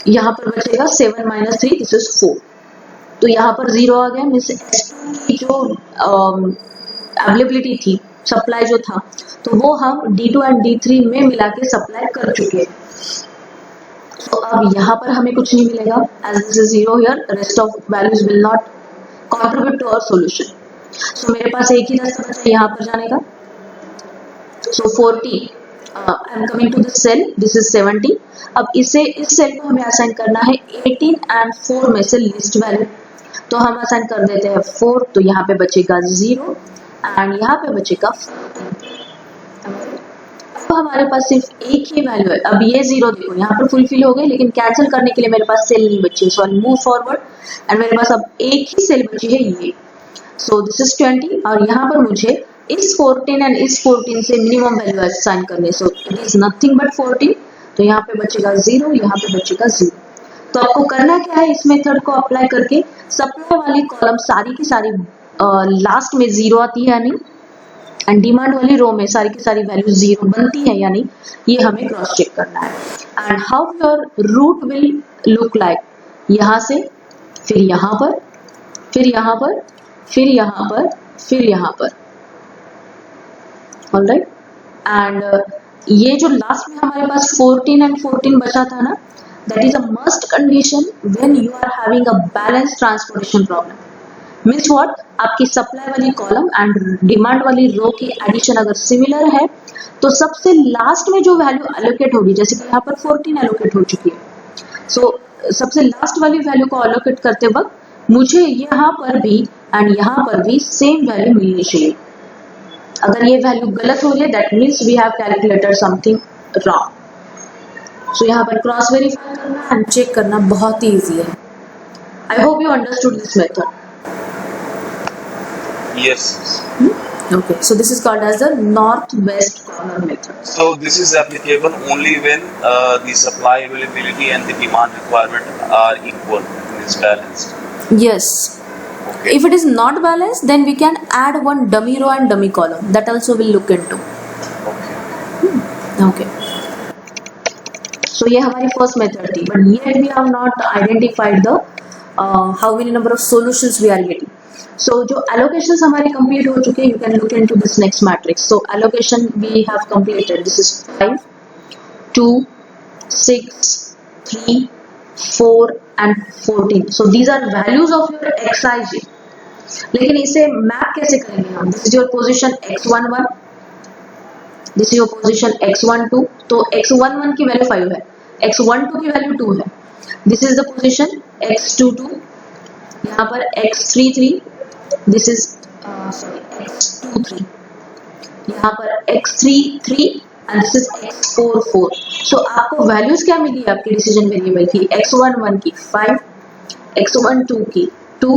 यहाँ पर बचेगा 7 minus 3, this is 4. तो यहाँ पर 0 आ गया. मीन्स S2 की जो अवेलेबिलिटी थी, सप्लाई जो था, तो वो हम D2 एंड D3 में मिला के सप्लाई कर चुके हैं. तो अब यहाँ पर हमें कुछ नहीं मिलेगा as this is 0 here. Rest of values will not contribute to our solution. So मेरे पास एक ही रास्ता बचा यहाँ पर जाने का. So 40 I am coming to this cell, this is 70. अब इसे इस सेल को हमें असाइन करना है 18 एंड 4 में से लिस्ट वैल्यू. तो हम असाइन कर देते हैं 4. तो यहाँ पे बचेगा 0 एंड यहाँ पे बचेगा 14. अब हमारे पास सिर्फ एक ही वैल्यू है. अब ये 0 देखो यहाँ पर फुलफिल हो गए, लेकिन कैंसिल करने के लिए मेरे पास सेल नहीं बची. सो आई मूव फॉरवर्ड एंड मेरे पास अब एक ही सेल बची है ये. सो दिस इज 20 और यहाँ पर मुझे इस 14 एंड इस 14 से मिनिमम वैल्यू असाइन करने. So it is nothing but 14. तो यहाँ पे बचेगा 0, यहाँ पे बचेगा 0. तो आपको करना क्या है, इस मेथड को अप्लाई करके सप्लाई वाली कॉलम सारी की सारी लास्ट में 0 आती है या नहीं, एंड डिमांड वाली रो में सारी की सारी वैल्यू 0 बनती है या नहीं, ये हमें क्रॉस चेक करना है. And how your route will look like. यहाँ से फिर यहाँ पर, फिर यहाँ पर, फिर यहाँ पर, फिर यहाँ पर. ऑलराइट. एंड ये जो लास्ट में हमारे पास 14 एंड 14 बचा था ना, that is a must condition when you are having a balanced transportation problem. Means what? आपकी सप्लाई वाली कॉलम एंड डिमांड वाली रो की एडिशन अगर सिमिलर है तो सबसे लास्ट में जो वैल्यू एलोकेट होगी, जैसे कि यहाँ पर 14 एलोकेट हो चुकी है, सो सबसे लास्ट वाली वैल्यू को एलोकेट करते वक्त मुझे यहाँ पर भी एंड यहाँ पर भी सेम वैल्यू मिलनी चाहिए. अगर ये वैल्यू गलत हो रही है that means we have calculated something wrong. So यहाँ पर क्रॉस वेरीफाई करना एंड चेक करना बहुत ही ईजी है. I hope you understood this method. Yes. Okay, so this is called as the northwest corner method. So this is applicable only when the supply availability and the demand requirement are equal, is balanced. Yes. Okay. If it is not balanced, then we can add one dummy row and dummy column. That also we'll look into. Okay. Okay. So ये हमारी first method थी, but yet we have not identified the how many number of solutions we are getting. So जो allocations हमारे complete हो चुके हैं, you can look into this next matrix. So allocation we have completed. This is 5, 2, 6, 3, 4 and 14. So these are values of your xij. लेकिन इसे map कैसे करेंगे हम? This is your position x11, this is your position x12. तो x11 की value 5 है, x12 की value 2 है. This is the position x22, यहाँ पर x33, this is sorry x23, यहाँ पर x33 and this is x44. सो आपको वैल्यूज क्या मिली है आपके डिसीजन वेरिएबल की? x11 की 5, x12 की 2,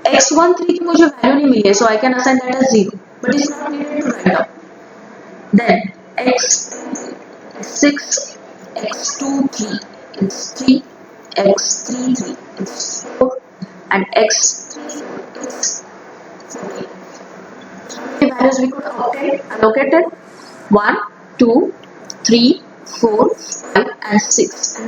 x13 की मुझे वैल्यू नहीं मिली है, so I can assign that as 0, but it's not needed to write down. Then x6, x23 is 3, x33 is 4 and x34 is 14. The values we could allocated 1, 2, 3, 4, 5 and 6.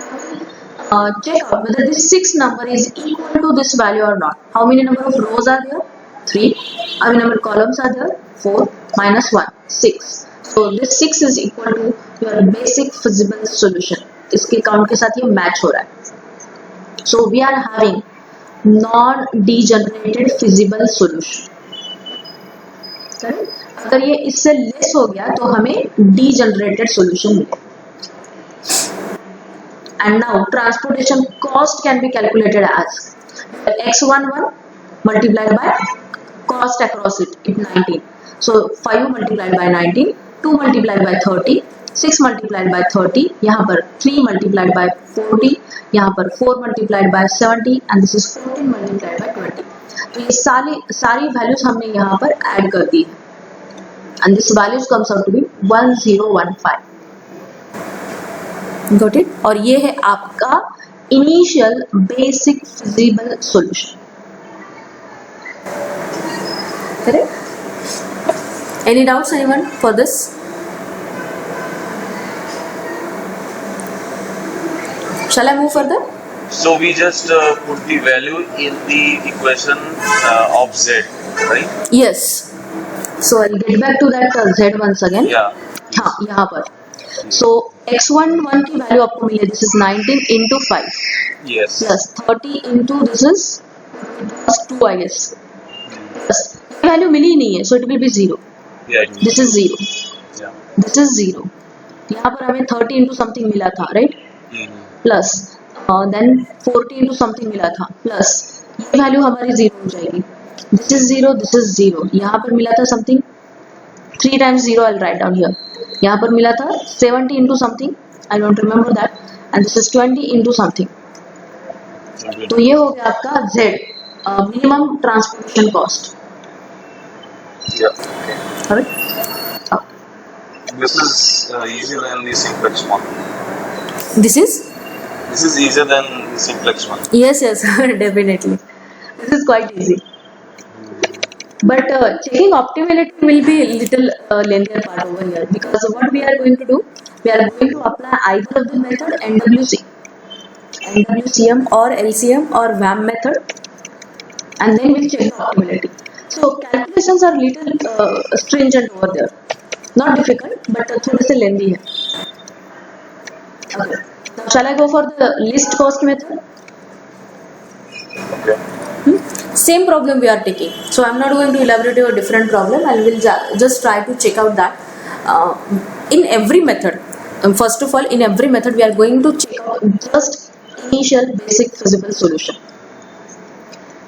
Check out whether this 6 number is equal to this value or not. How many number of rows are there? 3. How many number of columns are there? 4 minus 1, 6. So this 6 is equal to your basic feasible solution. इसके count के साथ ये match हो रहा है. So we are having non-degenerated feasible solution. Correct? अगर ये इससे लेस हो गया तो हमें degenerated solution मिलेगा. And now transportation cost can be calculated as x11 multiplied by cost across it 19. So 5 multiplied by 19, 2 multiplied by 30, 6 multiplied by 30, यहाँ पर 3 multiplied by 40, यहाँ पर 4 multiplied by 70 and this is 14 multiplied by 20. तो ये सारी values हमने यहाँ पर ऐड कर दी है and this values comes out to be 1015. Got it? और ये है आपका initial basic feasible solution. Correct? Any doubts anyone for this? Shall I move further? So we just put the value in the equation of z, right? Yes. So I'll get back to that z once again. Yeah. हाँ, यहाँ पर. So x11 की value आपको मिली है, this is 19 into 5 Yes. plus 30 into this is plus 2 I guess. Plus value मिली ही नहीं है, so it will be 0. Yeah. This is 0. Yeah. This is 0. यहाँ पर हमें 30 into something मिला था, right? Plus then 40 into something मिला था, plus ये वैल्यू हमारी 0 हो जाएगी. This is 0, this is 0. यहाँ पर मिला था something 3 times 0 I'll write down here. यहाँ पर मिला था 70 into something, I don't remember that, and this is 20 into something. तो ये हो गया आपका Z, minimum transportation cost. Yeah. Correct? This is easier than the simplex one. This is? This is easier than the simplex one. Yes, definitely. This is quite easy. But checking optimality will be a little lengthier part over here, because what we are going to do, we are going to apply either of the method, NWCM or LCM or VAM method, and then we'll check the optimality. So calculations are little stringent over there, not difficult, but थोड़े से lengthy है. Okay. Now shall I go for the least cost method? Okay. Same problem we are taking, so I'm not going to elaborate a different problem. I will just try to check out that in every method. First of all, in every method we are going to check out just initial basic feasible solution,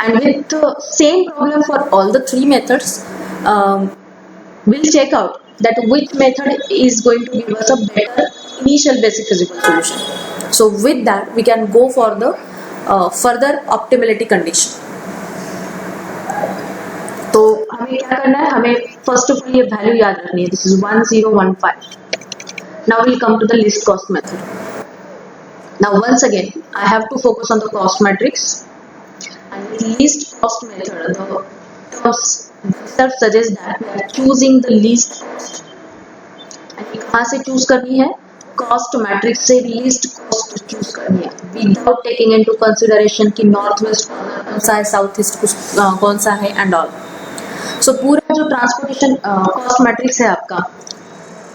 and with the same problem for all the 3 methods, we'll check out that which method is going to give us a better initial basic feasible solution. So with that we can go for the further optimality condition. तो हमें क्या करना है, हमें first of all ये value याद रखनी है. This is 1015. Now will come to the least cost method. Now once again I have to focus on the cost matrix, and least cost method the terms itself suggest that we are choosing the least cost. and कहाँ से choose करनी है? Cost matrix से least cost choose करनी है, without taking into consideration कि north west कौन सा है, साउथ ईस्ट कौन सा है एंड ऑल. सो पूरा जो ट्रांसपोर्टेशन कॉस्ट मैट्रिक्स है आपका,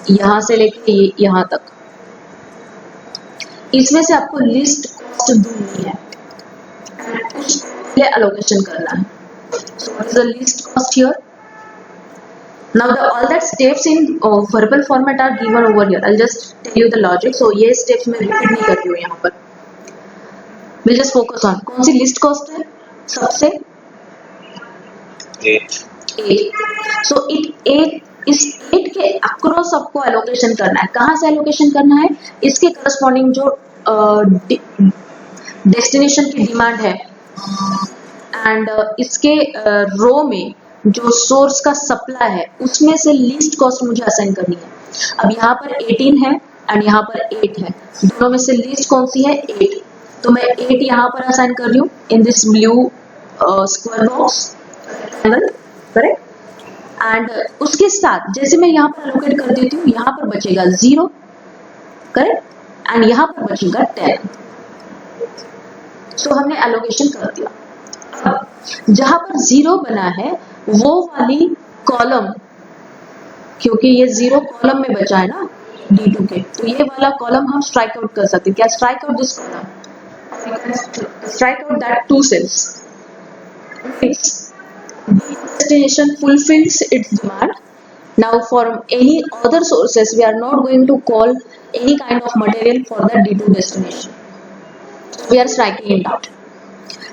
यहाँ से लेके यहाँ तक, इसमें से आपको लीस्ट कॉस्ट दूनी है, उसके एलोकेशन करना है. So what is the least cost here? Now all that steps in verbal format are given over here. I'll just tell you the logic. So ये steps मैं repeat नहीं करती हूँ यहाँ पर. We'll just focus on कौन सी least cost है सबसे 8. So इस 8 के अक्रॉस आपको एलोकेशन करना है. कहाँ से एलोकेशन करना है? इसके करस्पॉन्डिंग जो डेस्टिनेशन की डिमांड है एंड इसके रो में जो सोर्स का सप्लाई है उसमें से लीस्ट कॉस्ट मुझे असाइन करनी है. अब यहाँ पर 18 है एंड यहाँ पर 8 है, दोनों में से लीस्ट कौन सी है? 8. तो मैं 8 यहाँ पर असाइन कर रही हूँ in this blue square box, correct. And उसके साथ जैसे मैं यहाँ पर एलोकेट कर देती हूँ, यहाँ पर बचेगा 0, करेक्ट, एंड यहाँ पर बचेगा 10. सो हमने एलोकेशन कर दिया. अब जहां पर 0 बना है वो वाली कॉलम, क्योंकि ये 0 कॉलम में बचा है ना D2 के, तो ये वाला कॉलम हम स्ट्राइक आउट कर सकते हैं. क्या strike out this column? Strike out that 2 cells. Destination fulfills its demand. Now for any other sources we are not going to call any kind of material for the D2 destination. We are striking it out.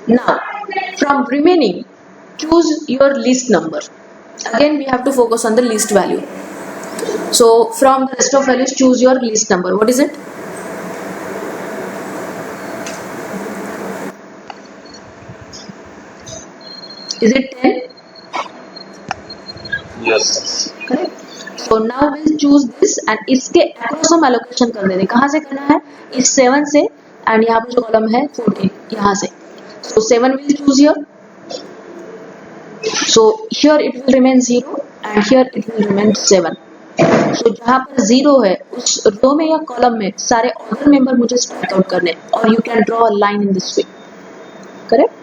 Now from remaining, choose your least number. Again we have to focus on the least value. So from the rest of values, choose your least number. What is it? Is it 10? Yes. Correct. So now we'll choose this and इसके across हम allocation कर देंगे. कहाँ से करना है? इस 7 से and यहाँ पर जो कॉलम है 14 यहाँ से. So 7 will choose here. So here it will remain 0 and here it will remain 7. So जहाँ पर 0 है उस रो में या कॉलम में सारे other member मुझे strike out करने, और you can draw a line in this way. Correct?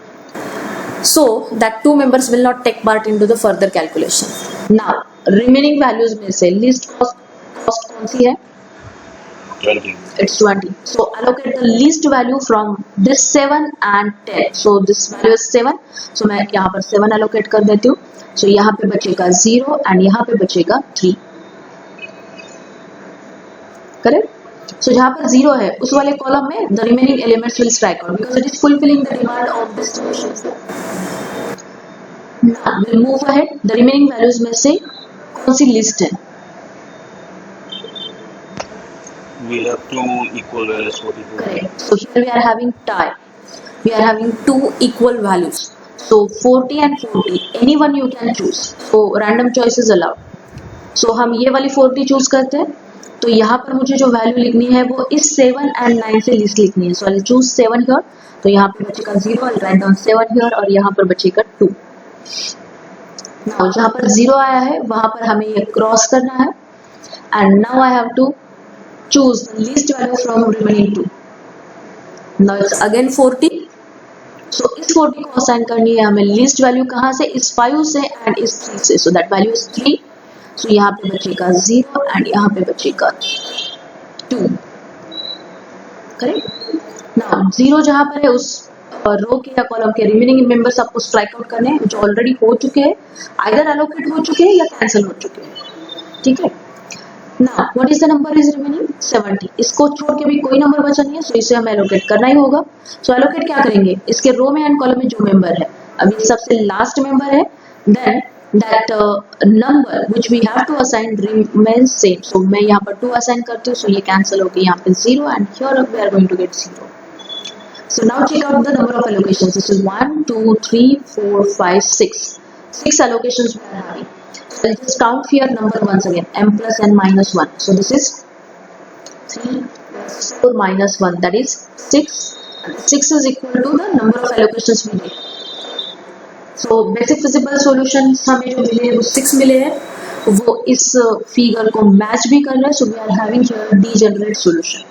So that 2 members will not take part into the further calculation. Now remaining values में से least cost कौन सी है? 20. It's 20. So allocate the least value from this 7 and 10. So this value is 7. So मैं यहाँ पर 7 allocate कर देती हूँ. So यहाँ पे बचेगा 0 and यहाँ पे बचेगा 3. Correct? So जहाँ पर 0 है उस वाले कॉलम में the remaining elements will strike out because it is fulfilling the demand of destination. Now we'll move ahead. The remaining values में से कौन सी list है? We have 2 equal values 42. Correct. So here we are having tie. We are having 2 equal values. So 40 and 40. Anyone you can choose. So random choice is allowed. So हम ये वाली 40 choose करते हैं. तो यहाँ पर मुझे जो वैल्यू लिखनी है वो इस 7 and 9 से लिस्ट लिखनी है. So I choose 7 here. तो यहाँ पे बचेगा 0, आई राइट डाउन 7 हियर और यहाँ पर बचेगा 2. नाउ जहाँ पर 0 आया है वहां पर हमें ये क्रॉस करना है and now I have to choose the least value from remaining 2. Now it's again 40. So इस 40 को असाइन करनी है हमें लीस्ट वैल्यू कहाँ से? इस 5 से एंड इस 3 से. So that value is 3. सो यहाँ पे बचेगा 0 एंड यहाँ पे बचेगा 2. करेक्ट. नाउ 0 जहाँ पर है उस रो के या कॉलम के रिमेनिंग मेंबर्स आपको स्ट्राइक आउट करने हैं जो ऑलरेडी हो चुके हैं, आइदर एलोकेट हो चुके हैं या कैंसिल हो चुके हैं. ठीक है. Now what is the number is remaining? 70. इसको छोड़ के भी कोई नंबर बचा नहीं है, सो इसे हमें एलोकेट करना ही होगा. सो एलोकेट क्या करेंगे? इसके रो में एंड कॉलम में जो मेंबर है, अभी सबसे लास्ट मेंबर है, then that number which we have to assign remains same. So मैं यहाँ पर 2 assign करती हूँ, so ये cancel होगी यहाँ पे 0 and here we are going to get 0. So now check out the number of allocations. This is 1, 2, 3, 4, 5, 6. 6 allocations we are having. So I'll just count here number once again. M plus n minus 1. So this is 3 plus 4 minus 1. That is 6. And 6 is equal to the number of allocations we did. So basic feasible solutions हमें जो मिले हैं वो 6 मिले हैं, वो इस figure को मैच भी कर रहा है. So we are having here degenerate solution.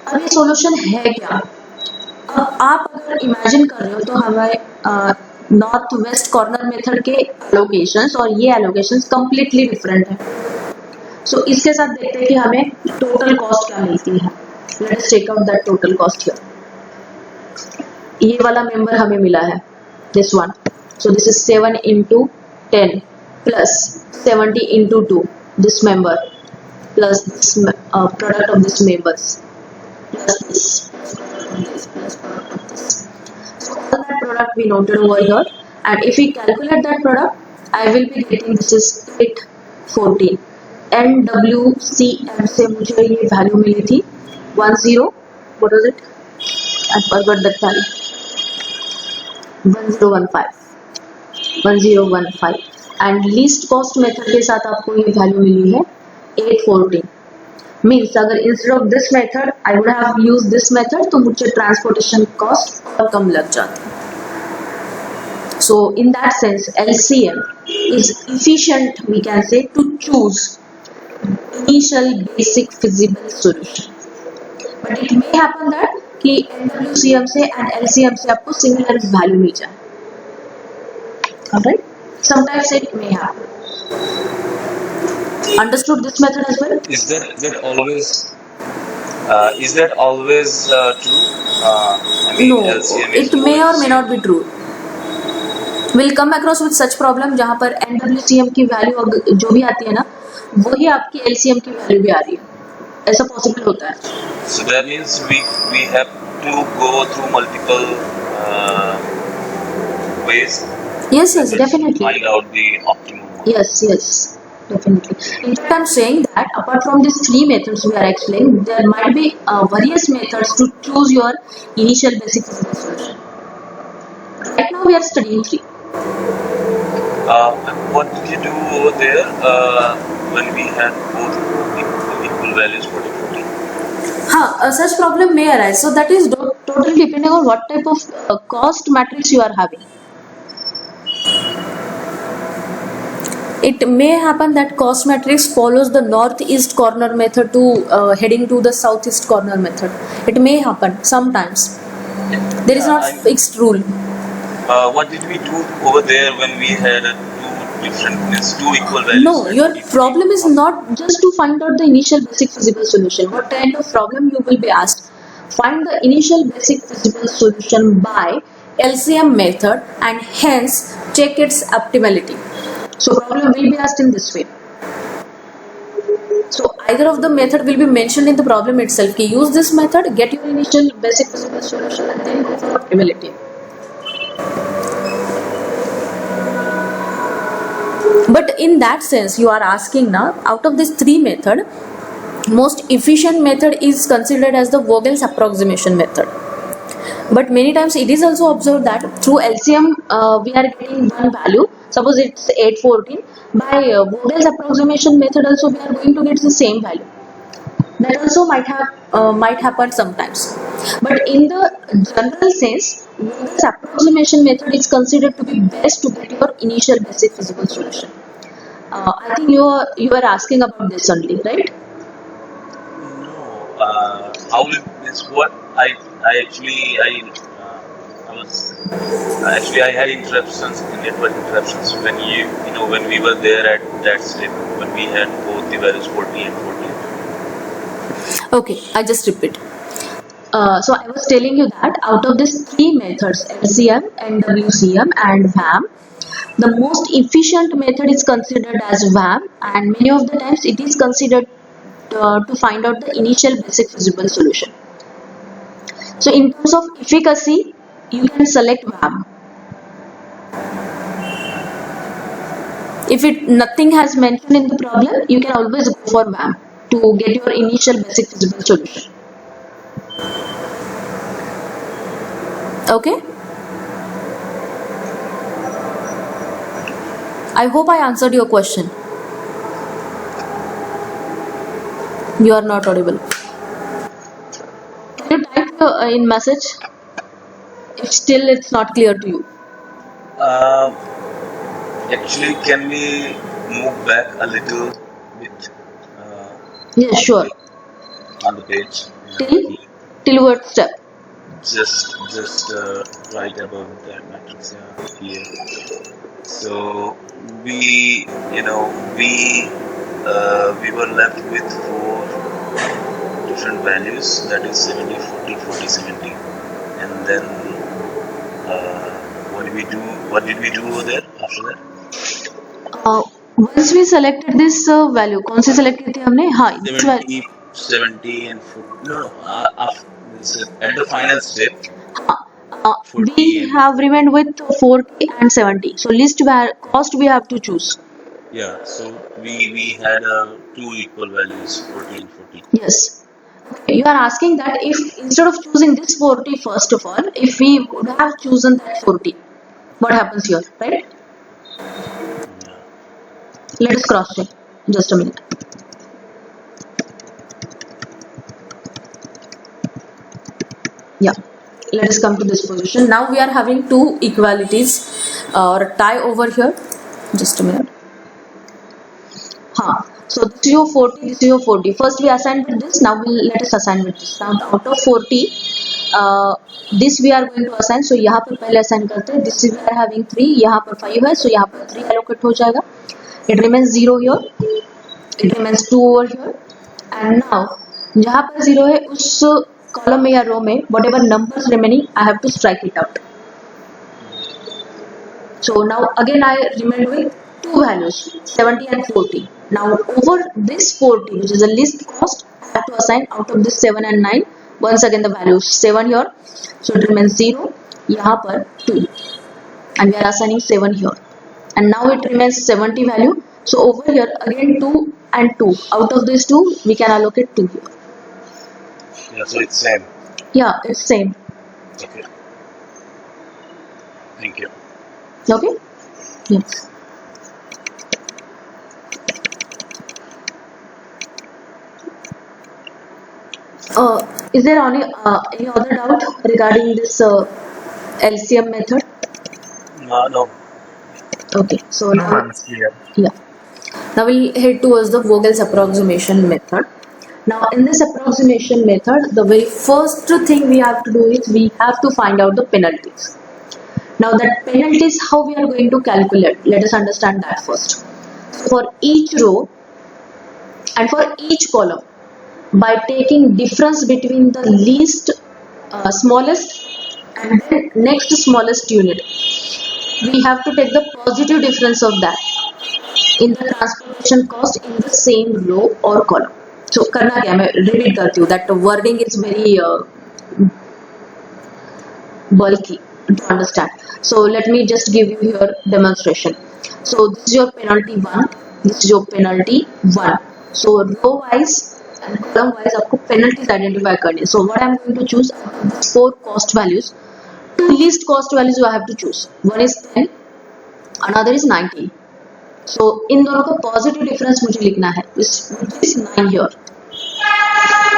अब ये सॉल्यूशन है क्या? अब आप अगर इमेजिन कर रहे हो तो हमारे नॉर्थ वेस्ट कॉर्नर मेथड के एलोकेशंस और ये एलोकेशंस कंप्लीटली डिफरेंट है. सो इसके साथ देखते हैं कि हमें टोटल कॉस्ट क्या मिलती है. Let us take out that total cost here. ये वाला मेंबर हमें मिला है, this one. So this is 7 into 10 plus 70 into 2, this member plus this product of this members plus this plus product of this. So all that product we noted over here, and if we calculate that product, I will be getting this is 814. NWCM से मुझे ये value मिली थी 10, what was it? I forgot that value. 1015 and least cost method के साथ आपको ये value मिली है 814. Means अगर instead of this method I would have use this method तो मुझे ट्रांसपोर्टेशन कॉस्ट और कम लग जाती. So in that sense LCM is efficient, we can say, to choose initial basic feasible solution. But it may happen that कि NWCM से and LCM से आपको similar value मिल जाए. Alright? Sometimes it may happen. Understood this method as well? Is that always true? I mean, No, LCM is it may or may always- not be true. We'll come across with such problem जहाँ पर NWCM की value जो भी आती है ना वही आपकी LCM की वैल्यू भी आ रही है. ऐसा पॉसिबल होता है. So that means we have to go through multiple ways Yes, to definitely. find out the optimum one. Yes, definitely. In fact, I'm saying that apart from these three methods we are explaining, there might be various methods to choose your initial basic physical solution. Right now we are studying three. What did you do over there when we had both equal values 40-40? Such problem may arise. So that is totally depending on what type of cost matrix you are having. It may happen that cost matrix follows the northeast corner method to heading to the southeast corner method. It may happen sometimes. There is not fixed rule. What did we do over there when we had two equal values? No, your problem is not just to find out the initial basic feasible solution. What kind of problem you will be asked? Find the initial basic feasible solution by LCM method and hence check its optimality. So problem will be asked in this way. So either of the method will be mentioned in the problem itself. Ki use this method, get your initial basic feasible solution and then go for optimality. But in that sense you are asking now, out of these three method, most efficient method is considered as the Vogel's approximation method. But many times it is also observed that through LCM we are getting one value. Suppose it's 814. By Vogel's approximation method also we are going to get the same value. That also might happen sometimes. But in the general sense, Vogel's approximation method is considered to be best to get your initial basic feasible solution. I think you are asking about this only, right? No. How is what I had interruptions, network interruptions when when we were there at that step when we had both the values 40 and 48. Okay, I just repeat. So I was telling you that out of these three methods, LCM, NWCM and VAM, the most efficient method is considered as VAM, and many of the times it is considered to find out the initial basic feasible solution. So in terms of efficacy, you can select VAM. If nothing has mentioned in the problem, you can always go for VAM to get your initial basic feasible solution. Okay? I hope I answered your question. You are not audible. Can you type in message if still it's not clear to you? Actually, can we move back a little bit? Yeah, sure. On the page. Till what step? Just right above that matrix here. So we were left with 4 different values, that is 70, 40, 40, 70, and then What did we do over there after that? Once we selected this value, कौन सी select की थी हमने? हाँ, this value. 70 and 40. No, at the final step. We have remained with 40 and 70. So least cost we have to choose. Yeah, so we had two equal values, 40 and 40. Yes. Okay, you are asking that if instead of choosing this 40 first of all, if we would have chosen that 40, what happens here, right? Let us cross check. Just a minute. Yeah. Let us come to this position. Now we are having two equalities or tie over here. Just a minute. So this is your 40, this is your 40. First we assigned with this. Now let us assign with this. Now out of 40, this we are going to assign. So यहाँ पर पहले assign करते हैं. This we are having 3. यहाँ पर 5 है. So यहाँ पर 3 allocate हो जाएगा. It remains 0 here. It remains 2 over here. And now जहाँ पर 0 है उस column में या row में whatever numbers remaining I have to strike it out. So now again I remained with two values, 70 and 40. Now over this 40, which is the least cost, I have to assign out of this 7 and 9. Once again the values 7 here, so it remains 0. यहाँ पर 2, and we are assigning 7 here, and now it remains 70 value. So over here again 2 and 2. Out of these 2, we can allocate 2 here. Yeah, so it's same. Yeah, it's same. Okay. Thank you. Okay. Yes. Is there any other doubt regarding this LCM method? No. Okay, so No, now ma'am, it's clear. yeah. Now we'll head towards the Vogel's approximation method. Now in this approximation method, the very first thing we have to do is we have to find out the penalties. Now that penalties, how we are going to calculate? Let us understand that first. For each row and for each column, by taking difference between the least smallest and then next smallest unit, we have to take the positive difference of that in the transportation cost in the same row or column. So करना क्या, मैं repeat करती हूँ, that the wording is very bulky to understand. So let me just give you here demonstration. So this is your penalty 1, this is your penalty 1. So row wise and column wise आपको penalties identify करनी है. So what I am going to choose, these 4 cost values, 2 least cost values I have to choose. One is 10, another is 19. So इन दोनों का positive difference मुझे लिखना है, which is 9 here.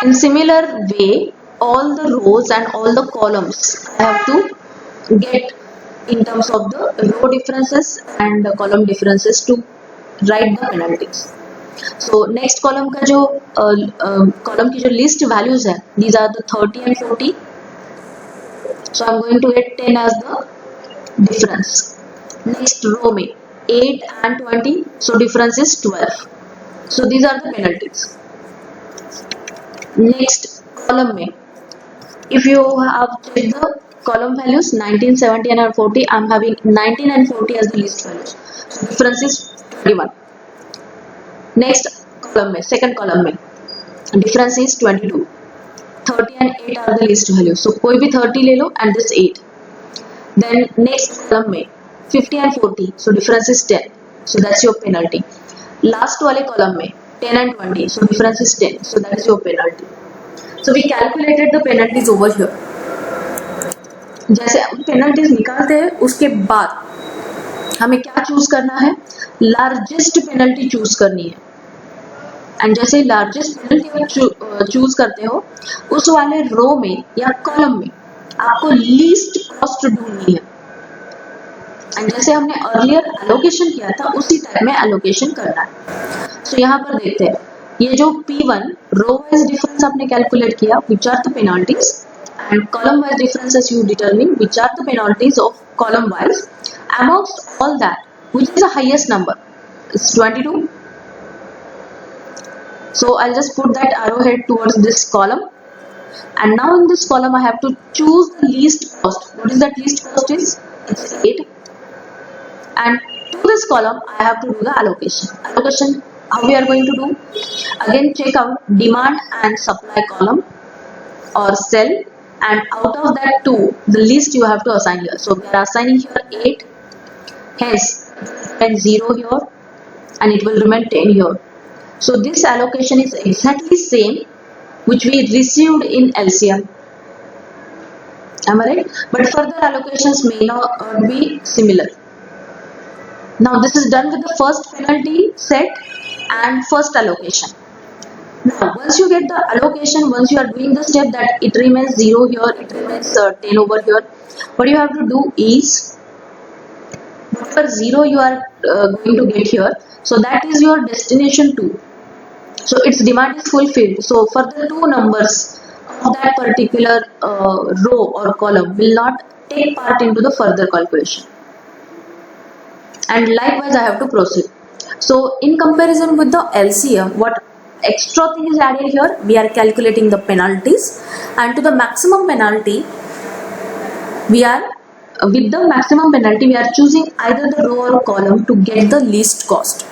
In similar way, all the rows and all the columns I have to get in terms of the row differences and the column differences to write the penalties. So next column का जो column की जो list values है, these are the 30 and 40. So I'm going to get 10 as the difference. Next row में 8 and 20, so difference is 12. So these are the penalties. Next column में, if you have checked the column values 19, 70 and 40, I'm having 19 and 40 as the least values. So difference is 21. Next column में, second column में, difference is 22. 30 and 8 are the least values. So कोई भी 30 ले लो and this 8. Then next column में 50 and 40, so difference is 10. So that's your penalty. Last वाले column में 10 and 20, so difference is 10. So that is your penalty. So we calculated the penalties over here. जैसे penalties निकालते हैं उसके बाद हमें क्या choose करना है? Largest penalty choose करनी है. And जैसे largest penalty choose करते हो, उस वाले row में या column में आपको least cost ढूंढनी है. एंड जैसे हमने अर्लियर एलोकेशन किया था उसी टाइप में एलोकेशन करना है. सो यहाँ पर देखते हैं, ये जो P1 रो वाइज डिफरेंस आपने कैलकुलेट किया, which are the penalties, and column wise differences you determine which are the penalties of column wise. Amongst all that which is the highest number? It's 22. So I'll just put that arrowhead towards this column, and now in this column I have to choose the least cost. What is that least cost is? it's 8. And to this column I have to do the allocation. How we are going to do? Again, check out demand and supply column or cell, and out of that 2, the list you have to assign here. So we are assigning here 8, hence and 0 here, and it will remain 10 here. So this allocation is exactly same which we received in LCM. Am I right? But further allocations may not be similar. Now this is done with the first penalty set and first allocation. Now once you get the allocation, once you are doing the step that it remains 0 here, it remains 10 over here, what you have to do is whatever 0 you are going to get here, so that is your destination 2. So its demand is fulfilled. So further 2 numbers of that particular row or column will not take part into the further calculation. And likewise I have to proceed. So in comparison with the LCM, what extra thing is added here? We are calculating the penalties, and to the maximum penalty, we are choosing either the row or column to get the least cost.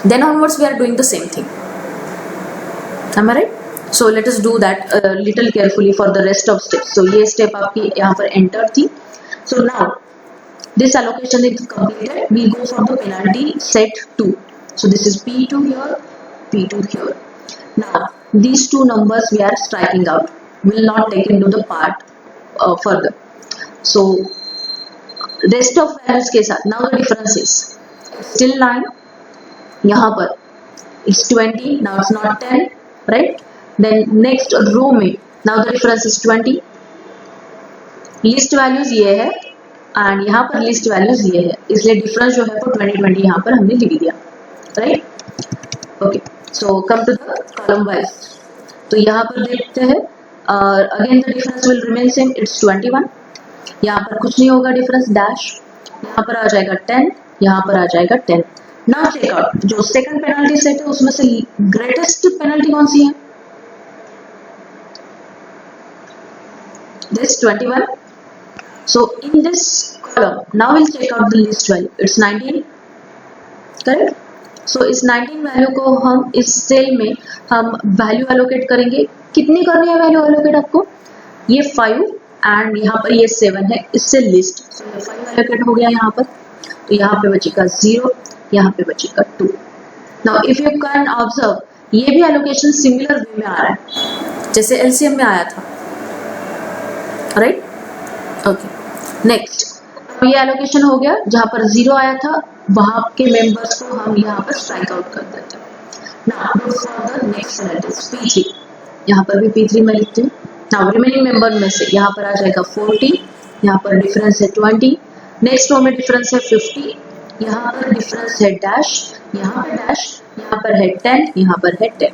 Then onwards we are doing the same thing. Am I right? So let us do that little carefully for the rest of steps. So ये step आपकी यहाँ पर enter थी. So now this allocation is completed. We go for the penalty set 2. So this is P2 here, P2 here. Now these 2 numbers we are striking out. Will not take into the part further. So rest of values के साथ now the difference is still 9. यहाँ पर it's 20, now it's not 10, right? Then next row में now the difference is 20. List values ये है and यहाँ पर list values ये है, इसलिए difference जो है वो 20 यहाँ पर हमने लिख दिया, right? Okay, so come to the column wise. तो यहाँ पर देखते हैं again the difference will remain same, it's 21. यहाँ पर कुछ नहीं होगा difference dash, यहाँ पर आ जाएगा 10, यहाँ पर आ जाएगा 10. Now check out, जो second penalty set है उसमें से greatest penalty कौन सी है? This 21. So in this column, now we'll check out the least value. It's 19, correct? So इस 19 value को हम इस cell में हम value allocate करेंगे. कितनी करनी है value allocate आपको? ये 5 and यहाँ पर ये 7 है, इससे list. So ये 5 allocate हो गया यहाँ पर. तो यहाँ पे बचेगा 0, यहाँ पे बचेगा 2. Now if you can observe, ये भी allocation similar way में आ रहा है जैसे LCM में आया था, right? Okay. Next, ये allocation हो गया, जहाँ पर 0 आया था वहाँ के members को हम यहाँ पर strike out कर देते हैं. Now go for the next penalty, P3. यहाँ पर भी P3 मैं लिखती हूँ. Now remaining member में से यहाँ पर आ जाएगा 40, यहाँ पर difference है 20, next row में difference है 50, यहाँ पर difference है dash, यहाँ पर dash, यहाँ पर है 10, यहाँ पर है 10.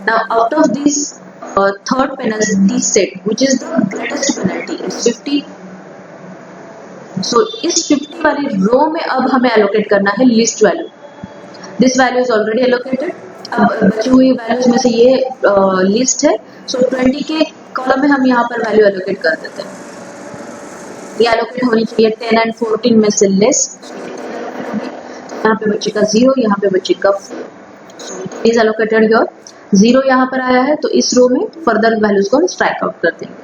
Now out of these third penalty set, which is the greatest penalty, is 50. So इस 50 वाली रो में अब हमें allocate करना है list value. This value is already allocated. अब बची हुई values में से ये list है. So 20 के column में हम यहाँ पर value allocate कर देते हैं. ये allocate होनी चाहिए 10 and 14 में से less. यहाँ पे बचेगा 0, यहाँ पे बचेगा 4. So is allocated here. 0 यहाँ पर आया है तो इस रो में further values को हम strike out कर देंगे.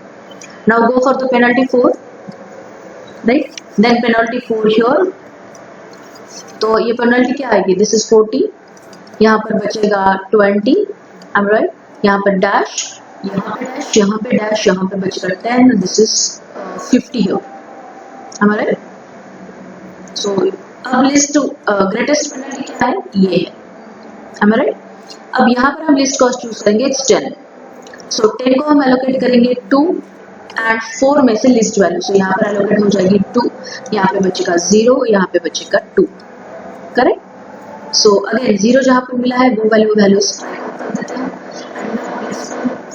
Now go for the penalty 4, right? Then penalty 4 here. तो ये penalty क्या आएगी? This is 40. यहाँ पर बचेगा 20. I'm right? यहाँ पर dash, यहाँ पे dash, यहाँ पे dash, यहाँ पे बचेगा 10. This is 50 here. Am I right? So अब list greatest penalty क्या है? ये है. Am I right? अब यहाँ पर हम list cost choose करेंगे, it's 10. So 10 को हम allocate करेंगे 2 and 4 में से list value. So यहाँ पर allocate हो जाएगी 2, यहाँ पे बचेगा 0, यहाँ पे बचेगा 2. Correct? So again 0 जहाँ पे मिला है वो value strike out कर देते हैं.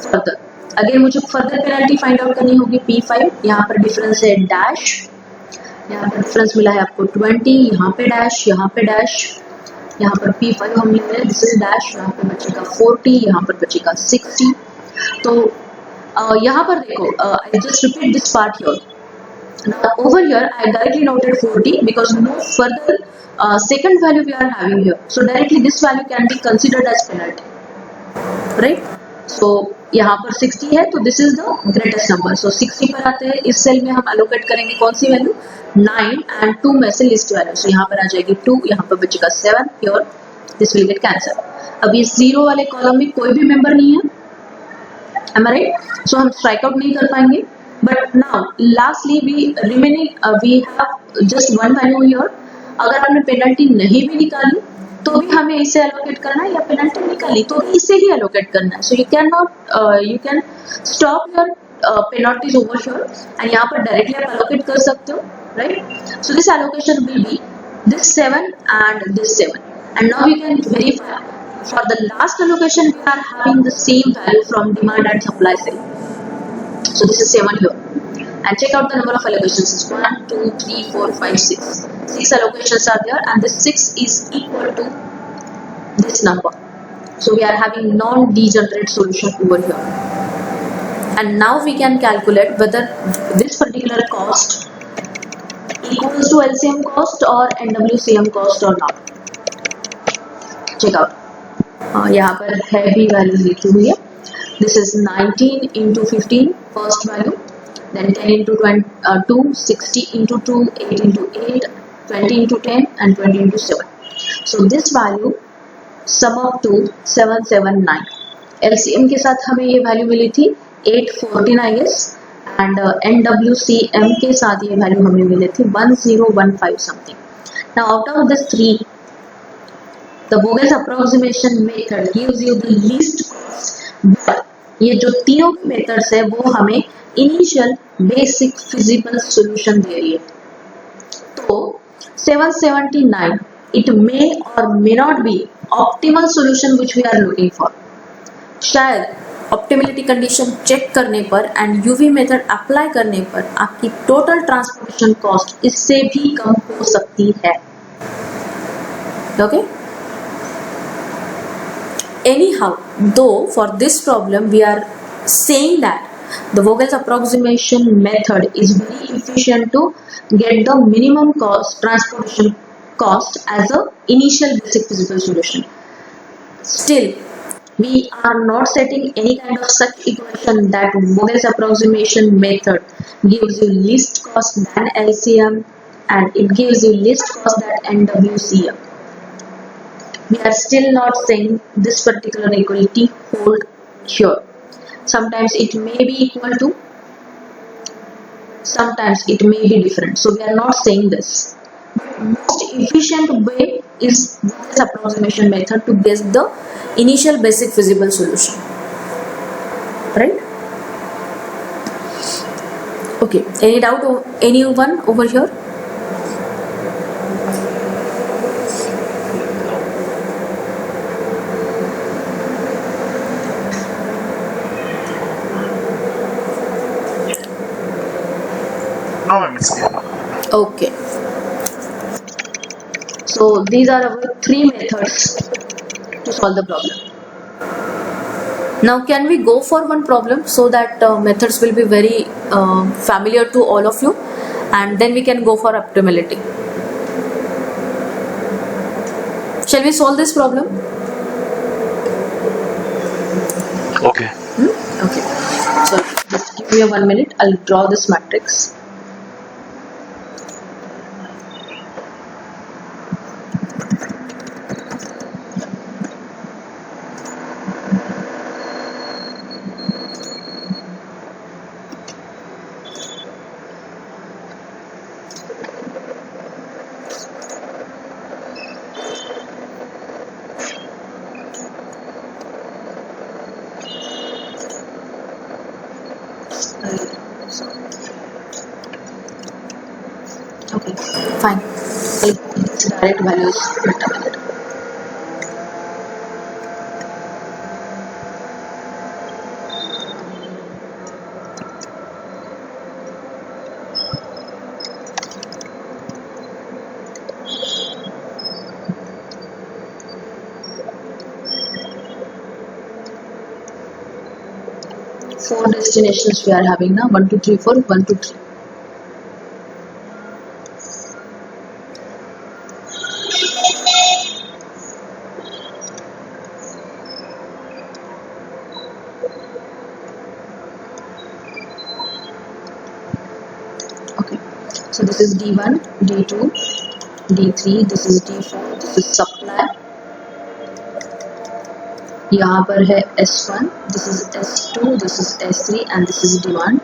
Further again मुझे further penalty find out करनी होगी P5. यहाँ पर difference है dash, यहाँ पर difference मिला है आपको 20, यहाँ पे dash, यहाँ पे dash, यहाँ पर P5 हम लिख रहे हैं, this is dash, यहाँ पे बचेगा 40, यहाँ पर बचेगा 60. तो यहाँ पर देखो, I just repeat this part here. Now over here I directly noted 40 because no further second value we are having here, so directly this value can be considered as penalty, right? So यहाँ पर 60 है तो this is the greatest number, so 60 पर आते हैं, इस cell में हम allocate करेंगे कौन सी वैल्यू 9 and 2 में से लिस्ट वैल्यू, so यहाँ पर आ जाएगी 2, यहाँ पर बचेगा 7, here this will get cancelled. अब इस 0 वाले कॉलम में कोई भी मेंबर नहीं है, am I right? So हम स्ट्राइक आउट नहीं कर पाएंगे. But now lastly we have just one value here. अगर हमने पेनल्टी नहीं भी निकाली तो भी हमें इसे एलोकेट करना है, या पेनल्टी निकाली तो इसे ही एलोकेट करना है. So you can stop your penalties over here and यहाँ पर डायरेक्टली आप एलोकेट कर सकते हो, right? So this allocation will be this 7 and this 7, and now we can verify for the last allocation we are having the same value from demand and supply side. So this is 7 here, and check out the number of allocations. It's 1 2 3 4 5 6. 6 allocations are there, and this 6 is equal to this number. So we are having non-degenerate solution over here, and now we can calculate whether this particular cost equals to LCM cost or NWCM cost or not. Check out. यहाँ पर है भी values लिखी हुई है. This is 19 into 15 first value, then 10 into 2, 60 into 2, 8 into 8, 20 into 10 and 20 into 7. So this value sum up to 779. LCM के साथ हमें ये वैल्यू मिली थी 814 I guess, and NWCM के साथ ये वैल्यू हमें मिली थी 1015 something. Now out of this three, the Vogel's approximation method gives you the least cost, but ये जो तीनों मेथड्स है वो हमें इनिशियल बेसिक फिजिबल सॉल्यूशन दे रही है. तो 779 it may or may not be optimal solution which we are looking for. शायद ऑप्टिमिलिटी कंडीशन चेक करने पर एंड यूवी मेथड अप्लाई करने पर आपकी टोटल ट्रांसपोर्टेशन कॉस्ट इससे भी कम हो सकती है. Okay. Anyhow, though for this problem we are saying that the Vogel's approximation method is very efficient to get the minimum cost transportation cost as a initial basic physical solution. Still, we are not setting any kind of such equation that Vogel's approximation method gives you least cost than LCM and it gives you least cost than NWCM. We are still not saying this particular equality hold here. Sometimes it may be equal to, sometimes it may be different. So we are not saying this. Most efficient way is this approximation method to guess the initial basic feasible solution. Right? Okay. Any doubt? Anyone over here? No, ma'am, it's clear. Okay. So these are our three methods to solve the problem. Now can we go for one problem so that methods will be very familiar to all of you, and then we can go for optimality. Shall we solve this problem? Okay. Okay. So just give me 1 minute. I'll draw this matrix. Okay, fine. Its direct values determined. Four destinations we are having now. 1 2 3 4 1 2 3. So this is D1, D2, D3, this is D4, this is supply. यहाँ पर है S1, this is S2, this is S3 and this is demand.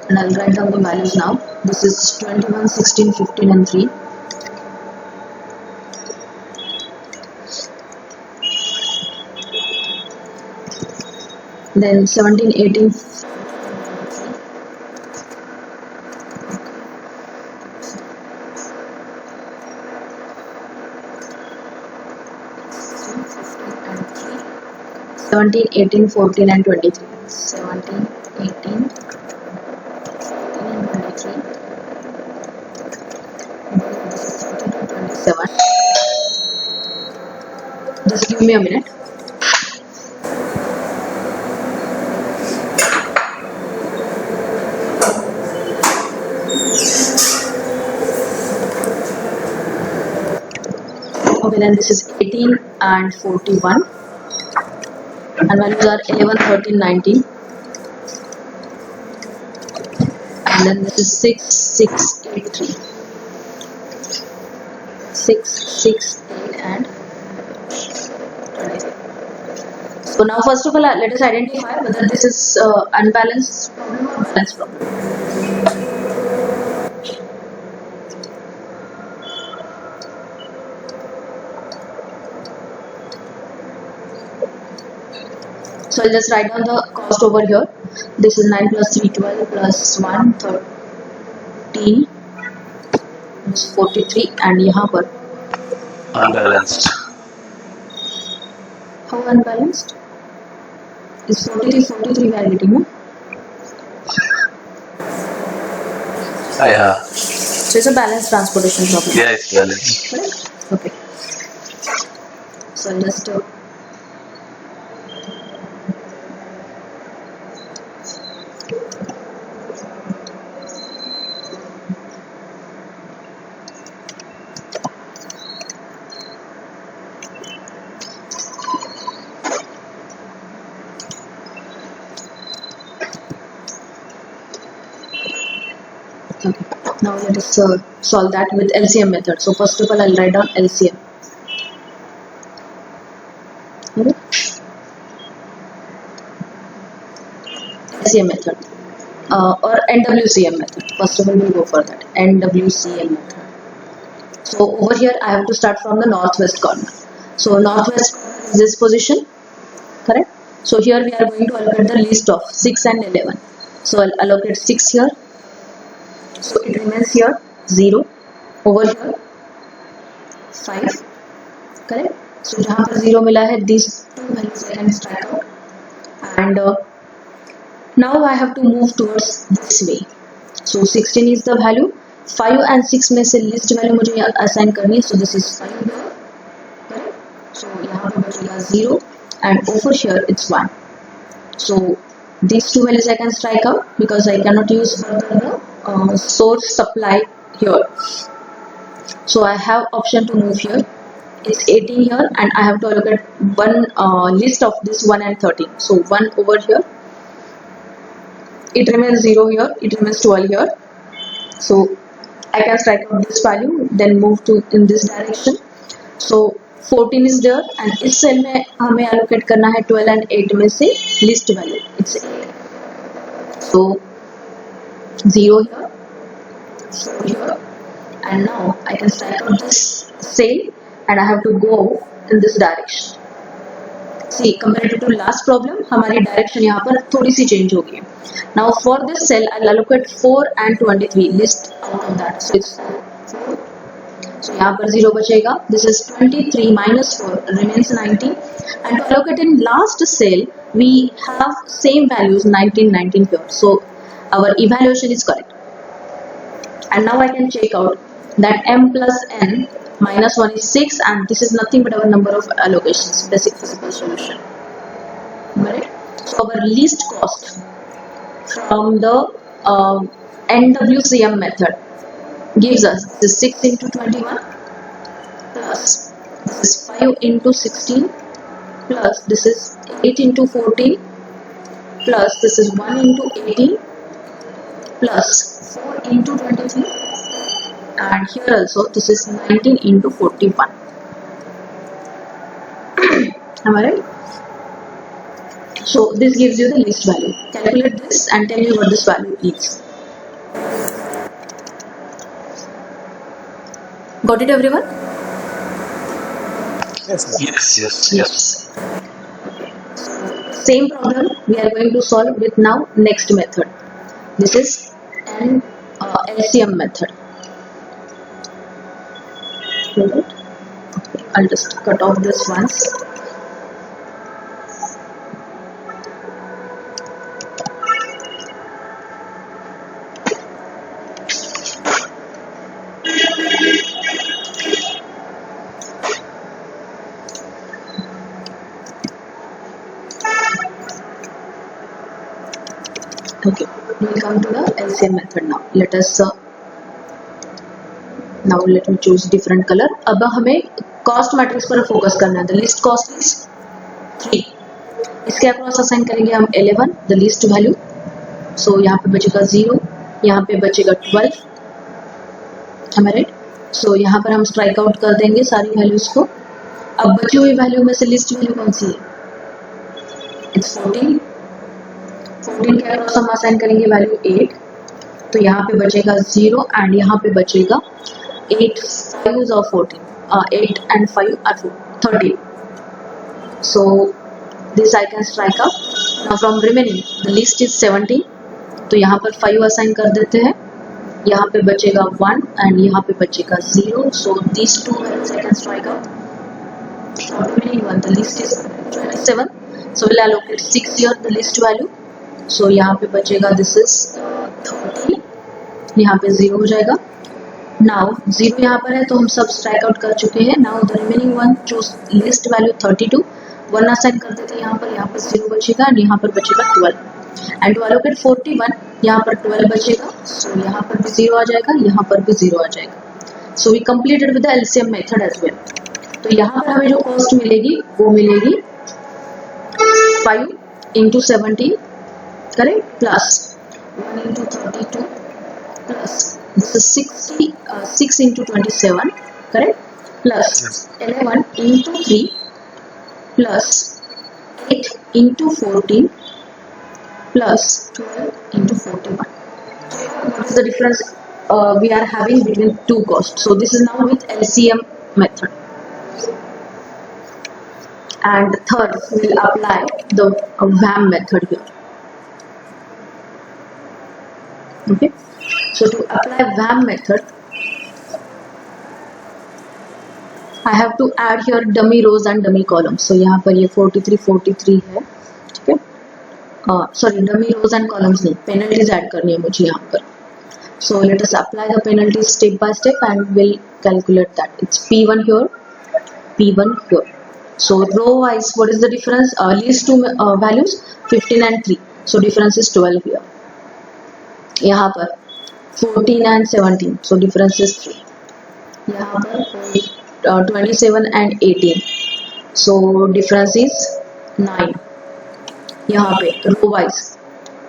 And I'll write down the values now. This is 21, 16, 15 and 3. Then 17, 18, 17, 18, 14 and 23. 17, 18, 14 and 23. This is 30 to 27. Just give me a minute. Okay, then this is 18 and 41. And values are 11, 13, 19. And then this is 6, 6, 8, 3. 6, 6, 8 and 23. So now first of all let us identify whether this is unbalanced problem or balanced problem. So I'll just write down the cost over here. This is 9 plus 3, 12 plus 1, 13 is 43 and यहाँ पर Unbalanced. how unbalanced is 43 validity, no? Yeah. So it's a balanced transportation problem. Yeah, it's balanced. Correct? Okay. So I'll just okay. Now let us solve that with LCM method. So first of all I'll write down LCM. Okay. LCM method or NWCM method. First of all we'll go for that. NWCM method. So over here I have to start from the northwest corner. So northwest corner is this position, correct? So here we are going to allocate the list of 6 and 11. So I'll allocate 6 here. So it remains here 0. Over here 5, correct? So जहाँ पर 0 मिला है, these two values I can strike out. And now I have to move towards this way. So 16 is the value. 5 and 6 में से list value मुझे assign करनी है. So this is 5 here, correct? So यहाँ पर बचेगा 0 and over here it's 1. So these two values I can strike out because I cannot use further the source supply here. So I have option to move here. It's 18 here and I have to allocate one list of this 1 and 13. So 1 over here. It remains 0 here. It remains 12 here. So I can strike out this value, then move to in this direction. So 14 is there and इस cell में हमें allocate करना है 12 and 8 में से list value. It's 8. So 0 here, 4 here, and now I can strike out this cell and I have to go in this direction. See, compared to last problem, हमारी direction यहाँ पर थोड़ी सी change होगी. Now for this cell, I'll allocate 4 and 23 list out of that. So it's 4. So यहाँ पर 0 बचेगा. This is 23 minus 4 remains 19. And to allocate in last cell, we have same values 19, 19 here. So our evaluation is correct. And now I can check out that m plus n minus 1 is 6 and this is nothing but our number of allocations, basic physical solution. Right? So our least cost from the NWCM method gives us this 6 into 21 plus this is 5 into 16 plus this is 8 into 14 plus this is 1 into 18 plus 4 into 23, and here also this is 19 into 41. Am I right? So this gives you the least value. Calculate this and tell me what this value is. Got it, everyone? Yes. Same problem we are going to solve with now next method. This is an LCM method. Okay. I'll just cut off this once. Okay, we will come to the LCM method now. Let us now let me choose different color. अब हमें cost matrix पर focus करना है. The least cost is 3. इसके across assign करेंगे हम 11 the least value. सो यहाँ पे बचेगा 0, यहाँ पे बचेगा 12. Am I right? सो यहाँ पर हम स्ट्राइक आउट कर देंगे सारी वैल्यूज को. अब बची हुई वैल्यू में से लिस्ट वैल्यू कौन सी है? इट्स 14. 14 के अक्रॉस हम असाइन करेंगे वैल्यू 8. तो यहाँ पे बचेगा 0 एंड यहाँ पे बचेगा 8 5s और 14. 8 and 5 are 30. So this I can strike up. Now from remaining the list is 17. तो यहाँ पर 5 असाइन कर देते हैं. यहाँ पे बचेगा 1 and यहाँ पे बचेगा 0. So these two values I can strike out. From remaining one the list is 27. So we'll allocate 6 here the list value. So यहाँ पे बचेगा this is 30. यहाँ पे 0 हो जाएगा. नाउ 0 यहाँ पर है तो हम सब स्ट्राइक आउट कर चुके हैं. Now the remaining one choose least value 32. 1 assign कर देते हैं यहाँ पर 0 बचेगा एंड यहाँ पर बचेगा 12 एंड टू एलोकेट 41 यहाँ पर 12 बचेगा. सो यहाँ पर भी 0 आ जाएगा, यहाँ पर भी 0 आ जाएगा. So we completed with the LCM method as well. तो यहाँ पर हमें जो कॉस्ट मिलेगी वो मिलेगी 5 into 17 correct plus 1 into 32 plus this is 6 into 27 correct plus 11 into 3 plus 8 into 14 plus 12 into 41. What is the difference we are having between two costs? So this is now with LCM method. And third we will apply the VAM method here. Okay. So to apply VAM method, I have to add here dummy rows and dummy columns. So यहाँ पर ये 43 है, ठीक है. Sorry, dummy rows and columns नहीं, penalties add करनी है मुझे यहाँ पर. So let us apply the penalties step by step and we'll calculate that. It's P1 here, P1 here. So row wise, what is the difference? Least two values 15 and 3. So difference is 12 here. यहाँ पर 14 and 17, so difference is 3. यहाँ पर 27 and 18, so difference is 9. यहाँ पे row wise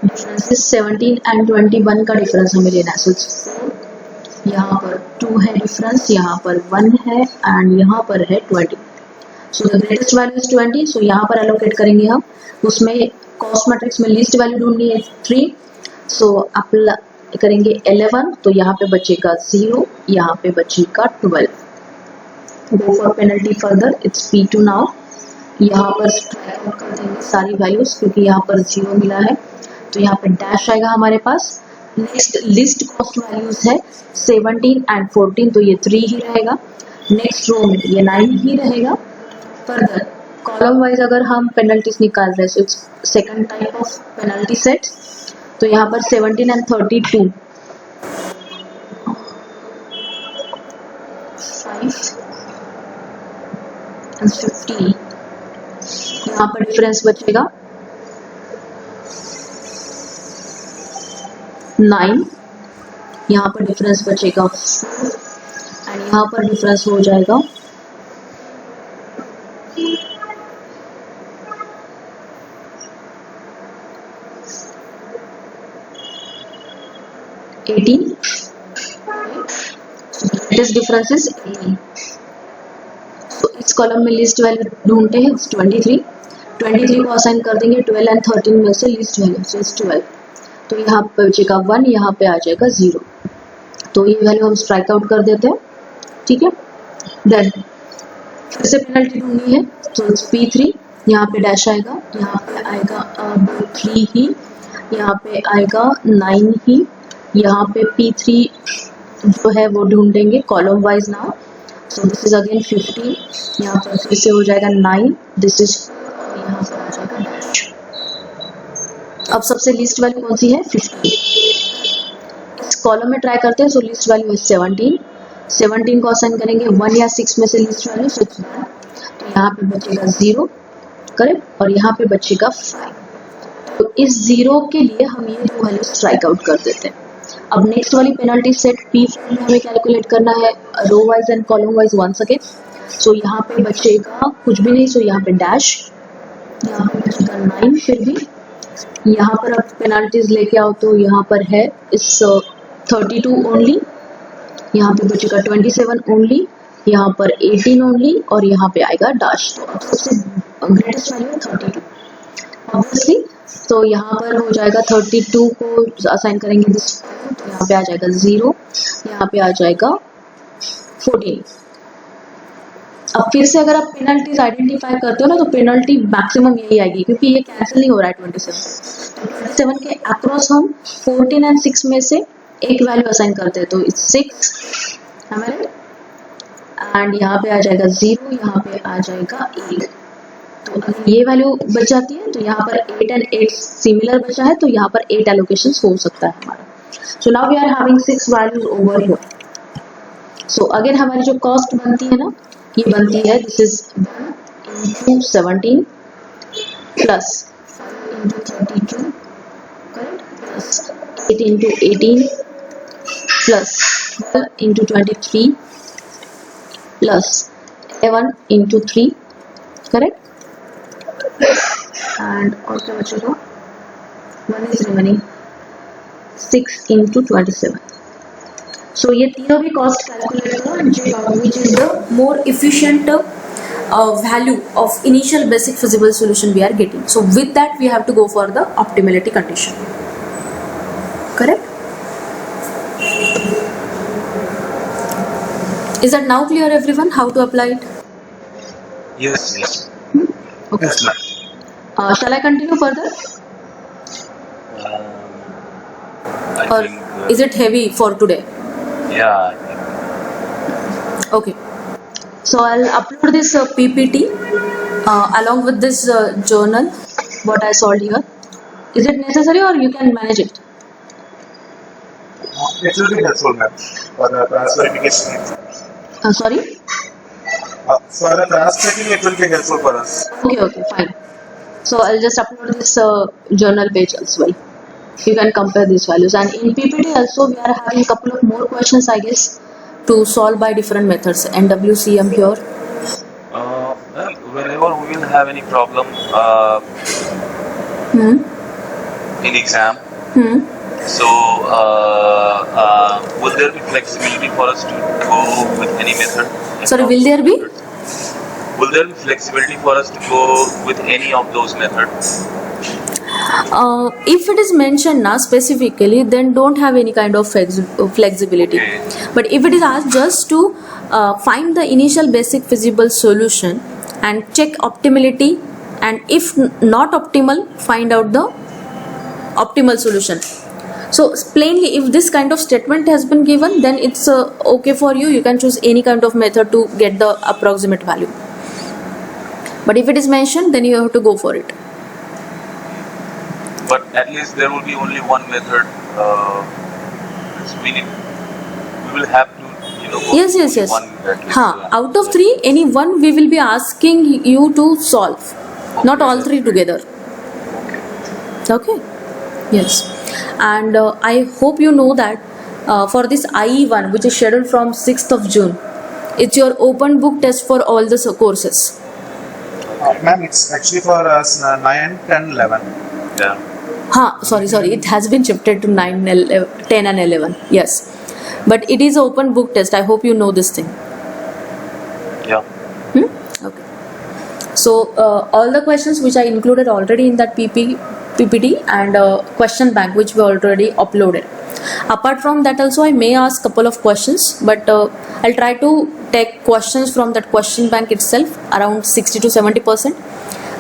difference is 17 and 21 का difference हमें लेना है. So 4, यहाँ पर 2 है difference, यहाँ पर 1 है and यहाँ पर है 20. So the greatest value is 20. So यहाँ पर allocate करेंगे हम. उसमें cost matrix में least value ढूंढनी है 3. So अप्लाई करेंगे 11. तो यहाँ पे बचेगा 0, यहाँ पे बचेगा 12. Go for penalty further. It's P2 now. यहाँ पर स्ट्राइक आउट कर देंगे सारी वैल्यूज क्योंकि यहाँ पर 0 मिला है. तो यहाँ पे डैश आएगा हमारे पास. नेक्स्ट लिस्ट कॉस्ट वैल्यूज है 17 and 14, तो ये 3 ही रहेगा. नेक्स्ट रो में ये 9 ही रहेगा. फर्दर कॉलम वाइज अगर हम पेनल्टीज निकाल रहे हैं, so it's second type of penalty set. तो यहाँ पर 17 and 32, 5 and 15, यहाँ पर डिफरेंस बचेगा 9, यहाँ पर डिफरेंस बचेगा 4 एंड यहाँ पर डिफरेंस हो जाएगा 8. 18. Greatest difference is 18. तो इस कॉलम में लिस्ट वैल्यू ढूंढते हैं 23. 23 को असाइन कर देंगे 12 एंड 13 में से लिस्ट वैल्यू से 12. तो यहाँ पे बचेगा 1, यहाँ पे आ जाएगा 0. तो ये वैल्यू हम स्ट्राइक आउट कर देते हैं. ठीक है. देन फिर से पेनल्टी ढूंढनी है. तो P3 यहाँ पे डैश आएगा, यहाँ पे आएगा 3 ही, यहाँ पे आएगा 9 ही, यहाँ पे P3 जो है वो ढूंढेंगे column wise now. So this is again 15, यहाँ पर फिर से हो जाएगा 9, दिस इज यहाँ पर आ जाएगा डैश. अब सबसे लीस्ट वैल्यू कौन सी है? 15. इस कॉलम में ट्राई करते हैं. सो लीस्ट वैल्यू है 17. 17 को असाइन करेंगे 1 या 6 में से लीस्ट वैल्यू, सो तो यहाँ पे बचेगा 0, करेक्ट, और यहाँ पे बचेगा 5. तो इस 0 के लिए हम ये दो वैल्यू स्ट्राइक आउट कर देते हैं. अब नेक्स्ट वाली पेनल्टी सेट P4 में हमें कैलकुलेट करना है row wise and column wise once again. So यहाँ पे बचेगा कुछ भी नहीं, सो यहाँ पे डैश, यहाँ पे बचेगा 9. फिर भी यहाँ पर अब पेनल्टीज लेके आओ तो यहाँ पर है इस 32 ओनली, यहाँ पे बचेगा 27 ओनली, यहाँ पर 18 ओनली, और यहाँ पे आएगा डैश. तो अब सबसे ग्रेटेस्ट वैल्यू है 32 ऑब्वियसली. तो यहाँ पर हो जाएगा 32 को असाइन करेंगे दिस, तो यहाँ पे आ जाएगा 0, यहाँ पे आ जाएगा 14. अब फिर से अगर आप पेनल्टीज आइडेंटिफाई करते हो ना, तो पेनल्टी मैक्सिमम यही आएगी, क्योंकि ये कैंसिल नहीं हो रहा है 27. तो 27 के अक्रॉस हम 14 एंड 6 में से एक वैल्यू असाइन करते हैं, तो इट्स 6 हमारे, एंड यहाँ पे आ जाएगा 0, यहाँ पे आ जाएगा 8. तो अगर ये वैल्यू बच जाती है तो यहाँ पर 8 एंड 8 सिमिलर बचा है, तो यहाँ पर 8 एलोकेशंस हो सकता है हमारा. So now we are having 6 values over here. So again हमारी जो कॉस्ट बनती है ना, ये बनती है this is 1 into 17 plus 5 into 32, correct, plus 8 into 18 plus 12 into 23 plus 11 into 3, correct. And और क्या बचेगा, 1 is remaining, 6 into 27. सो ये तीनों भी कॉस्ट कैलकुलेट करो, विच is the more efficient value of initial basic feasible solution we are getting. So with that we have to go for the optimality condition, correct? Is that now clear everyone how to apply it? Yes, yes. Okay. Yes, ma'am. Shall I continue further, I or think, is it heavy for today? yeah, I think. Okay, so I'll upload this PPT along with this journal what I solved here. Is it necessary or you can manage it? It will be helpful, ma'am, for the class verification. Sorry? For the class checking, it will be helpful for us. Okay, fine. So I'll just upload this journal page as well. You can compare these values, and in PPT also we are having a couple of more questions, I guess, to solve by different methods. NWCM here. Well, whenever we will have any problem Hmm. in exam, Hmm. so will there be flexibility for us to go with any method? Sorry, will there be? Will there be flexibility for us to go with any of those methods? If it is mentioned now specifically, then don't have any kind of flexibility. Okay. But if it is asked just to find the initial basic feasible solution and check optimality, and if not optimal, find out the optimal solution. So plainly, if this kind of statement has been given, then it's okay for you. You can choose any kind of method to get the approximate value. But if it is mentioned, then you have to go for it. But at least there will be only one method. We will have to, go Yes. with one at least. Out of 3, any one we will be asking you to solve, not all 3 together. Okay. Yes. And I hope you know that for this IE1, which is scheduled from 6th of June, it's your open book test for all the courses. Ma'am, it's actually for us 9, 10, 11. Yeah. Sorry, it has been shifted to 9, 11, 10 and 11. Yes. But it is an open book test. I hope you know this thing. Yeah. Okay. So all the questions which I included already in that PPT and question bank which we already uploaded. Apart from that also I may ask couple of questions, but I'll try to take questions from that question bank itself around 60 to 70%,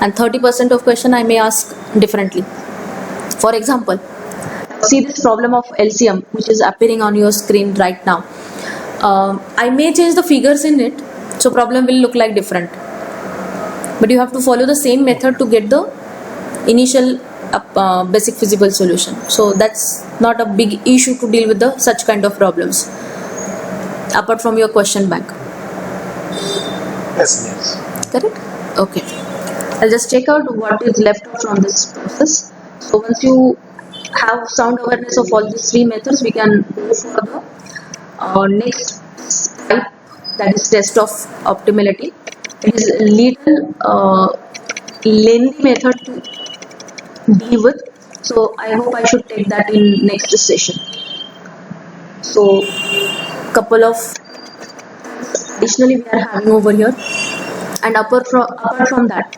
and 30% of question I may ask differently. For example, see this problem of LCM which is appearing on your screen right now. I may change the figures in it, so problem will look like different. But you have to follow the same method to get the initial basic feasible solution. So that's not a big issue to deal with the such kind of problems. Apart from your question bank. Yes. Correct? Okay. I'll just check out what is left out from this process. So once you have sound awareness of all these three methods, we can go for the next type, that is test of optimality. It is a little lengthy method to deal with, so I hope I should take that in next session. So couple of additionally we are having over here, and apart from that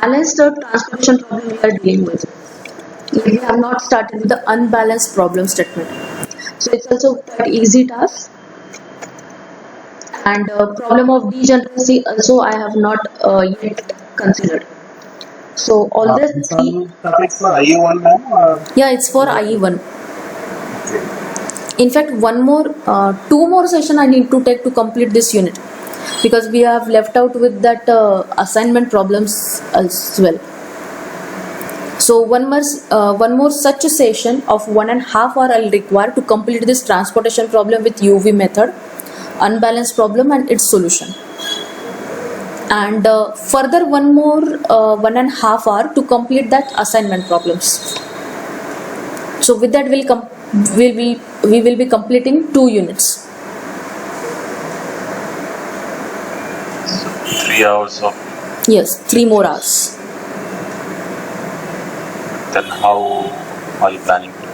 balanced transportation problem we are dealing with. We have not started with the unbalanced problem statement, so it's also quite easy task. And problem of degeneracy also I have not yet considered. So all this three, Topics for IE1 now? yeah, it's for IE1. Okay. In fact, two more session I need to take to complete this unit, because we have left out with that assignment problems as well. So one more such a session of 1.5 hours I'll require to complete this transportation problem with UV method, unbalanced problem and its solution. And further one more 1.5 hours to complete that assignment problems. So with that we will be completing 2 units. So 3 hours of. Yes, 3 more hours. Then how are you planning to?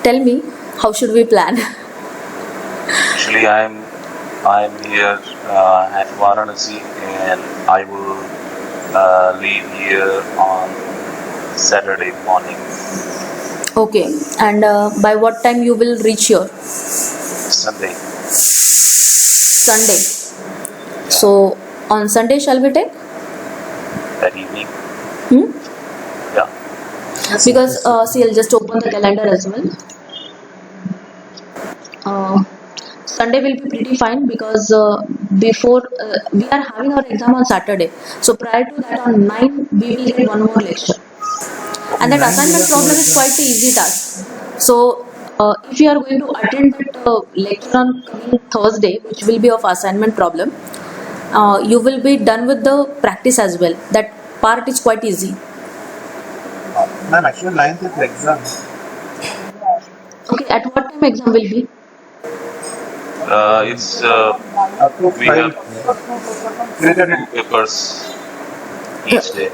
Tell me, how should we plan? Actually, I'm here at Varanasi, and I will leave here on Saturday morning. Okay, and by what time you will reach here? Sunday. Sunday. So on Sunday shall we take? That evening. Yeah. Because see, I'll just open the calendar as well. Sunday will be pretty fine, because before we are having our exam on Saturday. So prior to that on 9 we will get one more lecture. And that assignment problem is quite an easy task. So if you are going to attend that lecture on coming Thursday, which will be of assignment problem, you will be done with the practice as well. That part is quite easy. Ma'am, actually 9th is the exam. Okay, at what time exam will be? It's Up to we have 3:30. 2 papers each day.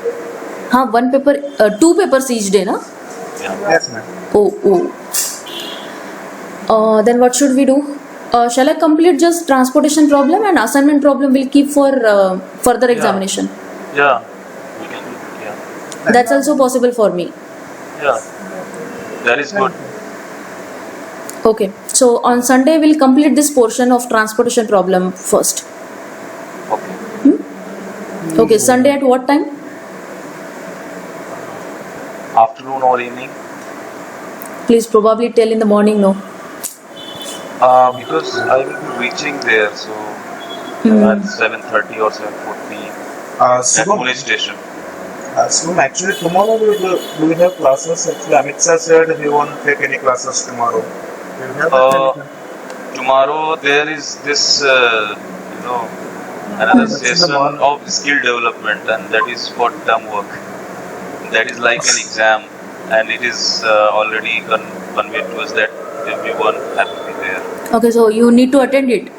One paper, 2 papers each day, na? Yeah. Yes, ma'am. Oh. Then what should we do? Shall I complete just transportation problem, and assignment problem will keep for further examination? Yeah. We can do. Yeah. That's also possible for me. Yeah. That is good. Okay, so on Sunday we'll complete this portion of transportation problem first. Okay. Okay, Sunday at what time? Afternoon or evening? Please probably tell in the morning, no? Because I will be reaching there, so at 7:30 or 7:40 at Shubham, police station. actually tomorrow we will have classes. Actually, Amit sir said he won't take any classes tomorrow. We will have Tomorrow there is this, another That's in the session morning. of skill development, and that is for term work. That is like an exam, and it is already conveyed to us that everyone has to be there Okay, so you need to attend it.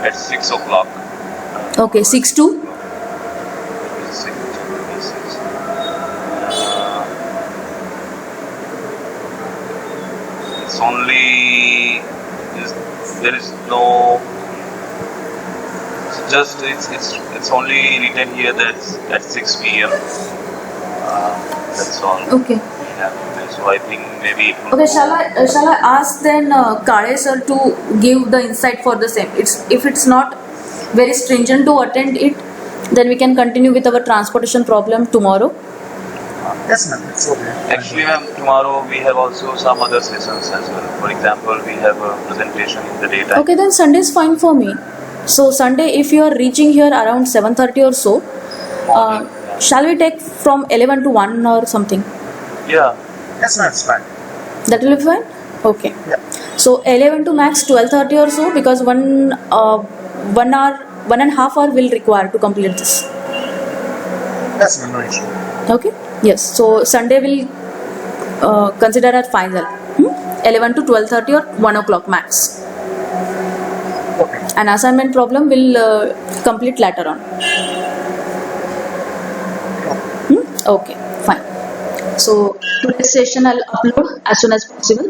at 6 o'clock. Okay, 6 to? 6, 26. there is no, just it's only written here that at 6 p.m. That's all Okay. we have today. So I think maybe it will Okay, go- shall I ask then Kale sir to give the insight for the same? If it's not very stringent to attend it, then we can continue with our transportation problem tomorrow. Yes, ma'am. It's okay. Actually, ma'am, tomorrow we have also some other sessions as well. For example, we have a presentation in the daytime. Okay, then Sunday is fine for me. So Sunday, if you are reaching here around 7:30 or so, Morning, yeah. shall we take from 11 to 1 or something? Yeah, Yes, ma'am. It's fine. That will be fine. Okay. Yeah. So 11 to max 12:30 or so, because 1.5 hour will require to complete this. Yes, ma'am. No issue. Okay. Yes. So Sunday will consider as final. 11 to 12:30 or 1 o'clock max. Okay. An assignment problem will complete later on. Okay. Fine. So today's session I'll upload as soon as possible.